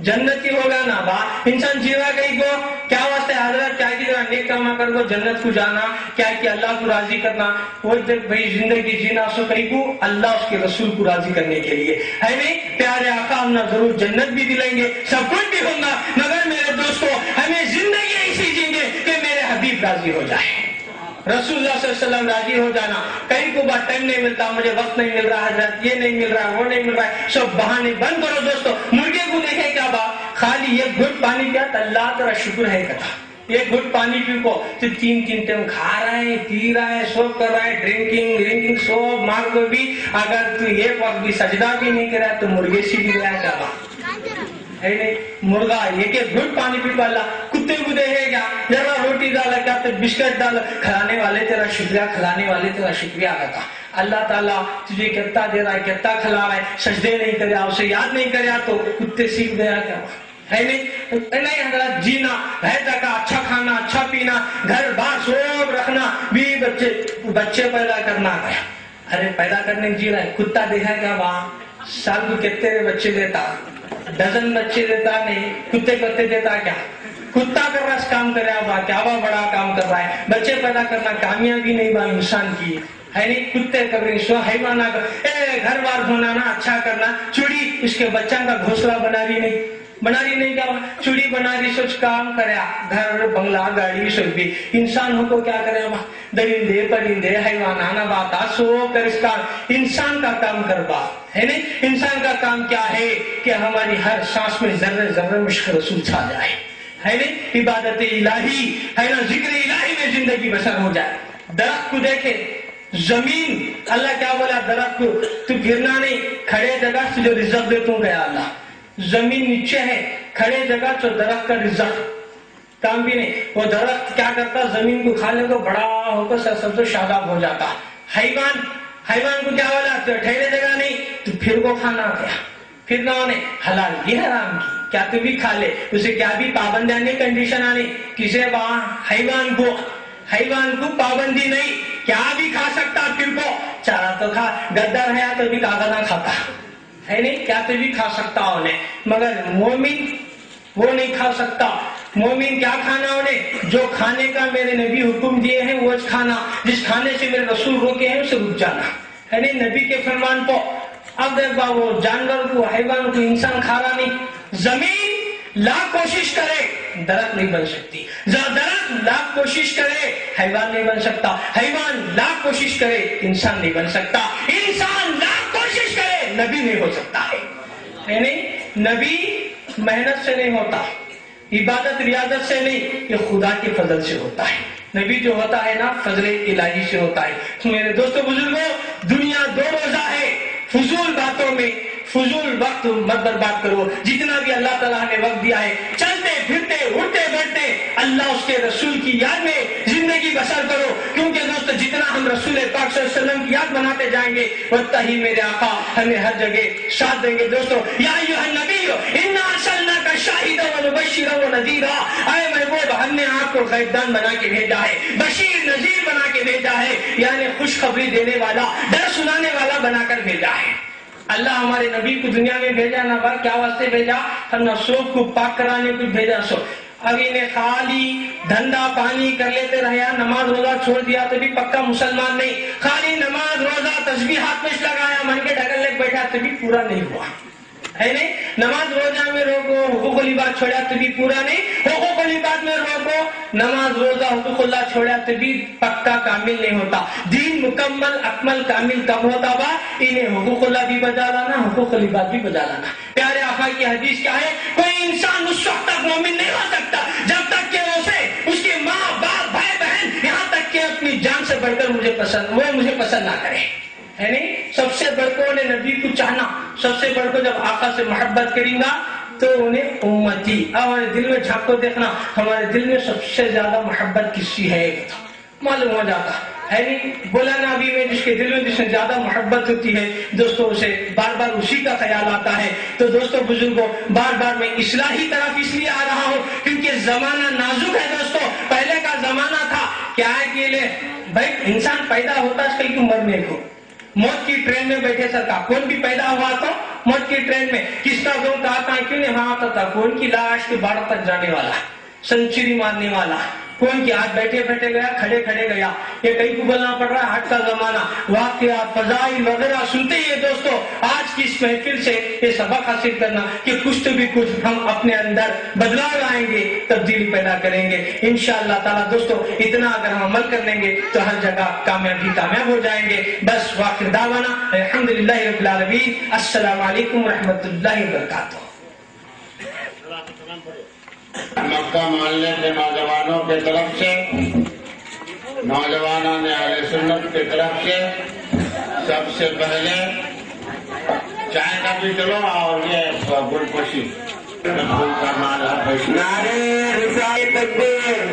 جنتی ہوگا نا با. انسان جیوا گئی کو کیا واسطے حضرت کیا کی طرح نیک کام کر کو جنت کو جانا، کیا کہ اللہ کو راضی کرنا. وہ جب بھائی زندگی جینا سو کہیں کو اللہ اس کے رسول کو راضی کرنے کے لیے. ہے نہیں؟ پیارے آقا ہم نہ ضرور جنت بھی دلائیں گے، سب کچھ بھی ہوگا، مگر میرے دوستو ہمیں زندگی ایسی جیں گے کہ میرے حبیب راضی ہو جائے، رسول اللہ صلی اللہ علیہ وسلم راضی ہو جانا. کہیں کو بات ٹائم نہیں ملتا، مجھے وقت نہیں مل رہا، حضرت یہ نہیں مل رہا، وہ نہیں مل رہا ہے، سب بہانے بند کرو. دوستو مرغے کو دیکھے کیا بات، خالی ایک گھٹ پانی پیا تو اللہ تیرا شکر ہے کہتا. ایک گھٹ پانی پی کو تو تین ٹائم کھا رہا ہے، پی رہا ہے، سوپ کر رہا ہے، ڈرنکنگ سوپ مار کو بھی. اگر تو ایک وقت بھی سجدہ بھی نہیں کرا تو مرغے سے بھی گیا کیا بات ہے نہیں؟ مرغا ایک گھٹ پانی پی کو اللہ کتے کو دیکھے گا، ذرا روٹی ڈالا کیا تو بسکٹ ڈالا، کھلانے والے تیرا شکریہ، کھلانے والے تیرا شکریہ کرتا. اللہ تعالیٰ تجھے کتنا دے رہا ہے، کتنا کھلا رہا ہے، سجدے نہیں کریا، اسے یاد نہیں کریا تو کتے سیکھ گیا کیا ہے نہیں؟ حضرت جینا ہے جگہ، اچھا کھانا، اچھا پینا، گھر بار سب رکھنا، بھی بچے پیدا کرنا. ارے پیدا کرنے جی رہا ہے، کتا دیکھا کیا وہاں سال کو کتنے بچے دیتا، ڈزن بچے دیتا نہیں، کتے کتے دیتا کیا؟ کتا کر رہا کام کر رہا با، کیا بڑا کام کر رہا ہے. بچے پیدا کرنا کامیابی نہیں با انسان کی ہے نہیں، کتے کر رہی سو حیوانہ کر گھر بار بنانا، اچھا کرنا. چوڑی اس کے بچہ کا گھونسلہ بنا رہی نہیں کیا چوڑی بنا رہی سوچ کام کریا، گھر بنگلہ گاڑی سب بھی. انسان ہو کو کیا کرے، درندے پرندے حیوانہ بات سو کر اس کا انسان کا کام کر با ہے نہیں. انسان کا کام کیا ہے کہ ہماری ہر سانس میں ذرے ذرے مشق رسول چھا جائے ہے نہیں. عبادت الہی ہے نا، ذکر الہی میں زندگی بسر ہو جائے. درخت کو دیکھے، زمین اللہ کیا بولا درخت کو تو گرنا نہیں، کھڑے جگہ سے جو رزق دیتا ہوں گیا اللہ. زمین نیچے ہے، کھڑے جگہ تو درخت کا رزق کام بھی نہیں. وہ درخت کیا کرتا، زمین کو کھانے کو بڑا ہو کر سب سے شاداب ہو جاتا. حیوان کو کیا بولا تو ٹھہرے جگہ نہیں تو پھر کو کھانا کیا، پھر نہ انہیں حلال کی حرام کی، کیا تو بھی کھا لے، اسے کیا بھی پابندیاں نہیں، کنڈیشن آنی، کسی حیوان کو پابندی نہیں، کیا بھی کھا سکتا، پھر کو چارہ تو کھا، گدر ہے تو بھی کاغذ نہ کھاتا ہے نہیں، کیا تو بھی کھا سکتا انہیں، مگر مومن وہ نہیں کھا سکتا۔ مومن کیا کھانا انہیں؟ جو کھانے کا میرے نبی حکم دیے ہیں وہ کھانا، جس کھانے سے میرے رسول روکے ہیں اسے رک جانا ہے نہیں، نبی کے فرمان کو۔ اب دیکھا وہ جانور کو، حیوان کو انسان کھا رہا نہیں۔ زمین لاکھ کوشش کرے درخت نہیں بن سکتی، درخت لاکھ کوشش کرے حیوان نہیں بن سکتا، حیوان لاکھ کوشش کرے انسان نہیں بن سکتا، انسان لاکھ کوشش کرے نبی نہیں ہو سکتا ہے نہیں۔ نبی محنت سے نہیں ہوتا، عبادت ریاضت سے نہیں، یہ خدا کے فضل سے ہوتا ہے۔ نبی جو ہوتا ہے نا فضل الہی سے ہوتا ہے۔ میرے دوستو بزرگوں، دنیا دو روزہ ہے، فضول باتوں میں فضول وقت مت برباد کرو۔ جتنا بھی اللہ تعالیٰ نے وقت دیا ہے، چلتے پھرتے اٹھتے بیٹھتے اللہ اس کے رسول کی یاد میں زندگی بسر کرو، کیونکہ دوستو جتنا ہم رسول پاک صلی اللہ علیہ وسلم کی یاد بناتے جائیں گے اتنا ہی میرے آقا ہمیں ہر جگہ ساتھ دیں گے۔ دوستو یا ایھا النبی انا ارسلناک شاہدا ومبشرا ونذیرا، اے محبوب ہم نے آپ کو غیب دان بنا کے بھیجا ہے، بشیر نذیر بنا کے بھیجا ہے، یعنی خوشخبری دینے والا، ڈر سنانے والا بنا کر بھیجا ہے۔ اللہ ہمارے نبی کو دنیا میں بھیجا نہ بھر کیا واسطے بھیجا؟ ہم نفسوں کو پاک کرانے کو بھیجا۔ سو اب انہیں خالی دھندا پانی کر لیتے رہے، نماز روزہ چھوڑ دیا تو بھی پکا مسلمان نہیں، خالی نماز روزہ تسبیح ہاتھ میں لگایا من کے ڈھکن لے بیٹھا تو بھی پورا نہیں ہوا ہے نہیں۔ نماز روزہ میں روکو، حقوق العباد چھوڑا تو بھی پورا نہیں، حقوق العباد میں روکو، نماز روزہ حقوق اللہ چھوڑا تو بھی پکا کامل نہیں ہوتا۔ دین مکمل اکمل کامل کب ہوتا با؟ انہیں حقوق اللہ بھی بجا لانا، حقوق العباد بھی بجا لانا۔ پیارے آقا کی حدیث کیا ہے؟ کوئی انسان اس وقت تک مومن نہیں ہو سکتا جب تک کہ اسے اس کے ماں باپ بھائی بہن یہاں تک کہ اپنی جان سے بڑھ کر مجھے پسند نہ کرے ہے نہیں۔ سب سے بڑھ کر انہیں نبی کو چاہنا، سب سے بڑھ کر جب آقا سے محبت کریں گا تو انہیں امتی۔ اب ہمارے دل میں جھانک کو دیکھنا، ہمارے دل میں سب سے زیادہ محبت کس کی ہے معلوم ہو جاتا ہے نہیں۔ بولا نا ابھی میں جس کے دل میں جس سے زیادہ محبت ہوتی ہے دوستوں اسے بار بار اسی کا خیال آتا ہے۔ تو دوستوں بزرگوں، بار بار میں اصلاحی طرف اس لیے آ رہا ہوں کیونکہ زمانہ نازک ہے دوستوں۔ پہلے کا زمانہ تھا کیا ہے کہ لے بھائی انسان پیدا ہوتا ہے کہیں مرنے کو، موت کی ٹرین میں بیٹھے سرکار، کون بھی پیدا ہوا تو موت کی ٹرین میں کس کا گم کہا تھا کیوں نہیں وہاں آتا تھا، کون کی لاش کے باڑ تک جانے والا، سنچری مارنے والا، کون کی آج بیٹھے بیٹھے گیا، کھڑے کھڑے گیا، یہ کہیں کو بولنا پڑ رہا ہے حج کا زمانہ، واقعات فضائل وغیرہ سنتے ہی دوستوں آج کی اس محفل سے یہ سبق حاصل کرنا کہ کچھ تو بھی کچھ ہم اپنے اندر بدلاؤ لائیں گے، تبدیلی پیدا کریں گے انشاءاللہ تعالیٰ۔ دوستوں اتنا اگر ہم عمل کر لیں گے تو ہر جگہ کامیاب ہو جائیں گے۔ بس واخر دعوانا الحمدللہ رب العالمین، السلام علیکم ورحمۃ اللہ وبرکاتہ۔ مکہ محلے کے نوجوانوں کی طرف سے، نوجوانوں نے اہل سنت کی طرف سے سب سے پہلے چائے کا بھی چلو اور یہ گل پوشی پھول کا مالا پوشی۔ نعرے رسالت تکبیر،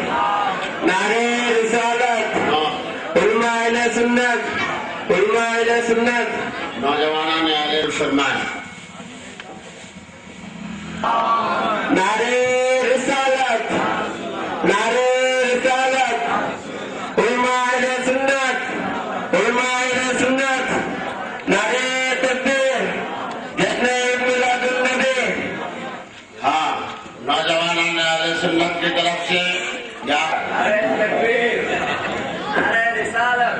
نعرے رسالت، علماء اہل سنت، علماء اہل سنت۔ نوجوانوں نے اہل فرمایا نعرے رسالت، نعرے رسالت، علماء اہل سنت، علماء اہل سنت، نعرے تکبیر، جشن میلاد النبی۔ ہاں نوجوانوں نے اہل سنت کی طرف سے نعرے تکبیر، نعرے رسالت،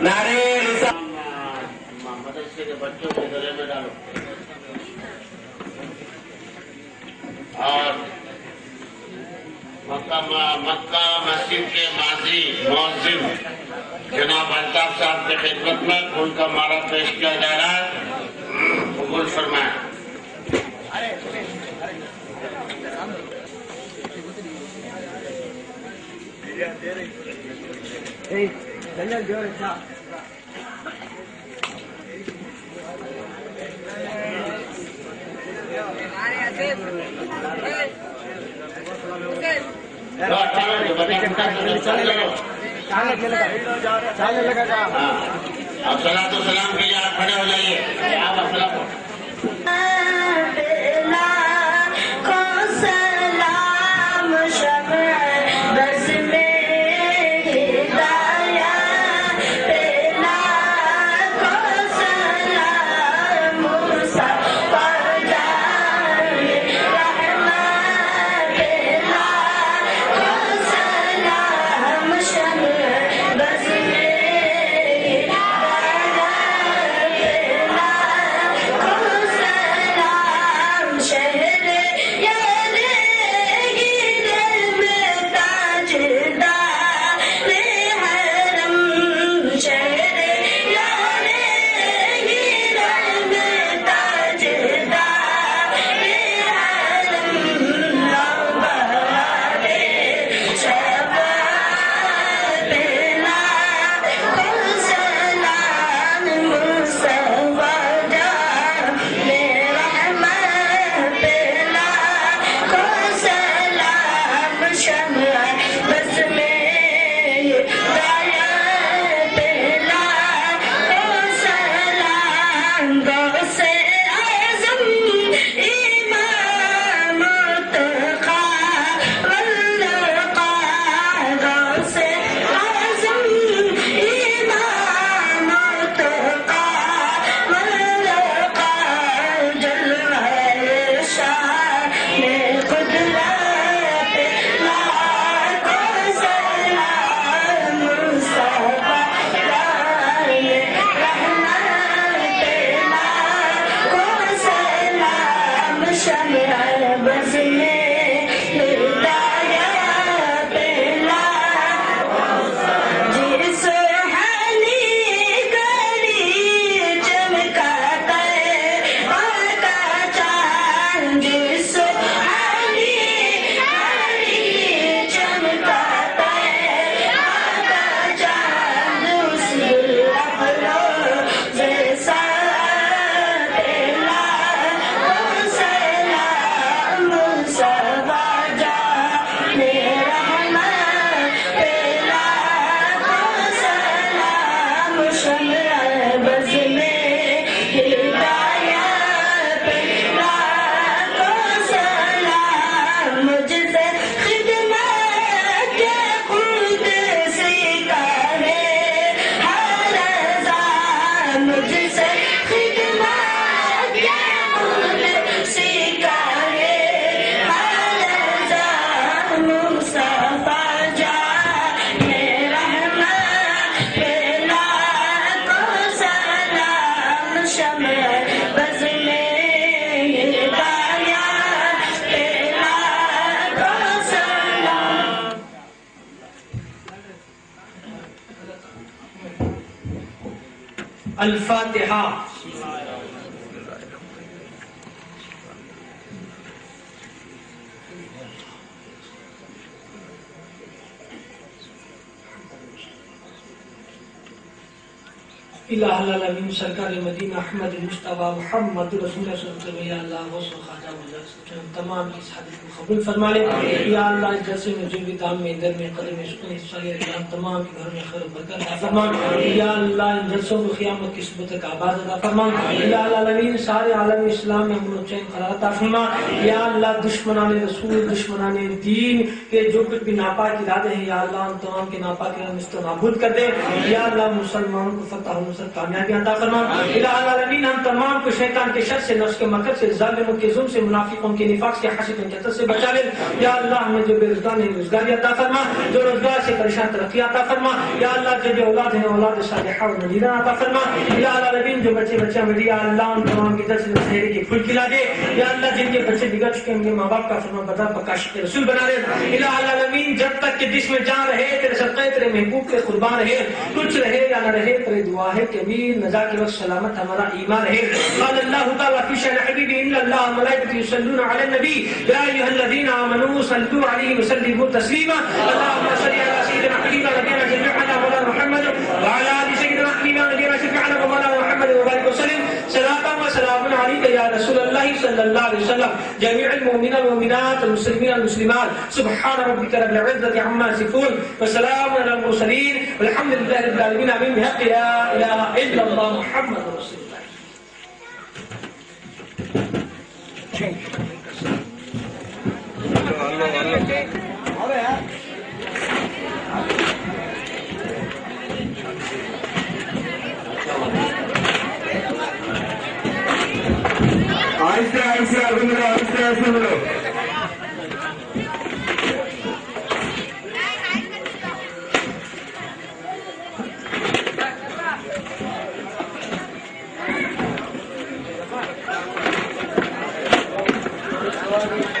نعرے رسالت۔ مدرسے کے بچوں کے گلے میں ڈالو اور مکہ مسجد کے ماضی مؤذن جناب الطاف صاحب کی خدمت میں پھول کا مالا پیش کیا جا رہا ہے، قبول فرمائیں۔ اب صلاۃ و سلام کے لیے آپ کھڑے ہو جائیے، آپ السلام الفاتحہ. الہ العالمین سرکار مدینہ احمد مصطفیٰ محمد رسول اللہ صلی اللہ علیہ وسلم. یا اللہ غوث و خواجہ مجاز تمام کی حاجت کو قبول فرما لے. یا اللہ اس جلسے میں جو بھی دام میں در میں قدر میں سکون حصہ لے رہے تمام کے گھر میں خیر و برکت عطا فرما. یا اللہ ان جلسوں کو قیامت کی صبح تک آباد عطا فرما. یا العالمین سارے عالم اسلام میں امن و چین قرار عطا فرما. یا اللہ دشمنان رسول دشمنان دین کے جو کچھ بھی ناپاک ارادے ہیں یا اللہ ان تمام کے ناپاک ارادے مست و نابود کر دے. یا اللہ مسلمانوں کو فتح و کامیابی عطا فرما. الہ العالمین ہم تمام کو شیطان کے شر سے نفس کے مکر سے ظالموں کے ظلم سے منافقوں کے نفاق سے حسد کے سے بچا لے. یا اللہ ہمیں جو بے روزگار ہیں روزگاری عطا فرما. جو روزگار سے پریشان ترقی عطا فرما. یا اللہ جو اولاد ہیں اولاد صالحہ و نجیبہ عطا فرما. الہ العالمین جو بچے میری یا اللہ ان تمام کی طرف سے چہرے کے پھول کھلا دے. یا اللہ جن کے بچے بگڑ چکے ہیں ماں باپ کا فرما بردار بکاش کے رسول بنا دے. الہ العالمین جب تک کہ جس میں جان رہے تیرے صدقے تیرے محبوب کے قربان رہے کچھ رہے یا نہ رہے تیری دعا ہے کہ نجا کے وقت سلامت ہمارا ایمان ہے. قال اللہ تعالی فی شأن حبیبہ ان اللہ ملائکۃ یصلون علی النبی یا ایھا الذین آمنوا صلوا علیہ وسلموا تسلیما. اللهم صل علی سیدنا حبیبنا نبینا شفیعنا مولانا محمد وعلى آل سیدنا حبیبنا نبینا شفیعنا مولانا محمد وبارک وسلم. صلاۃ و سلام علیک یا رسول اللہ صلی اللہ علیہ وسلم. جميع المؤمنین والمؤمنات المسلمین والمسلمات سبحان ربک رب العزۃ عما یصفون وسلام علی المرسلین والحمد للہ رب العالمین. آمین بحق لا الہ الا اللہ محمد رسول اللہ. آہستہ آہستہ بولو آہستہ آہستہ بولو. Thank you.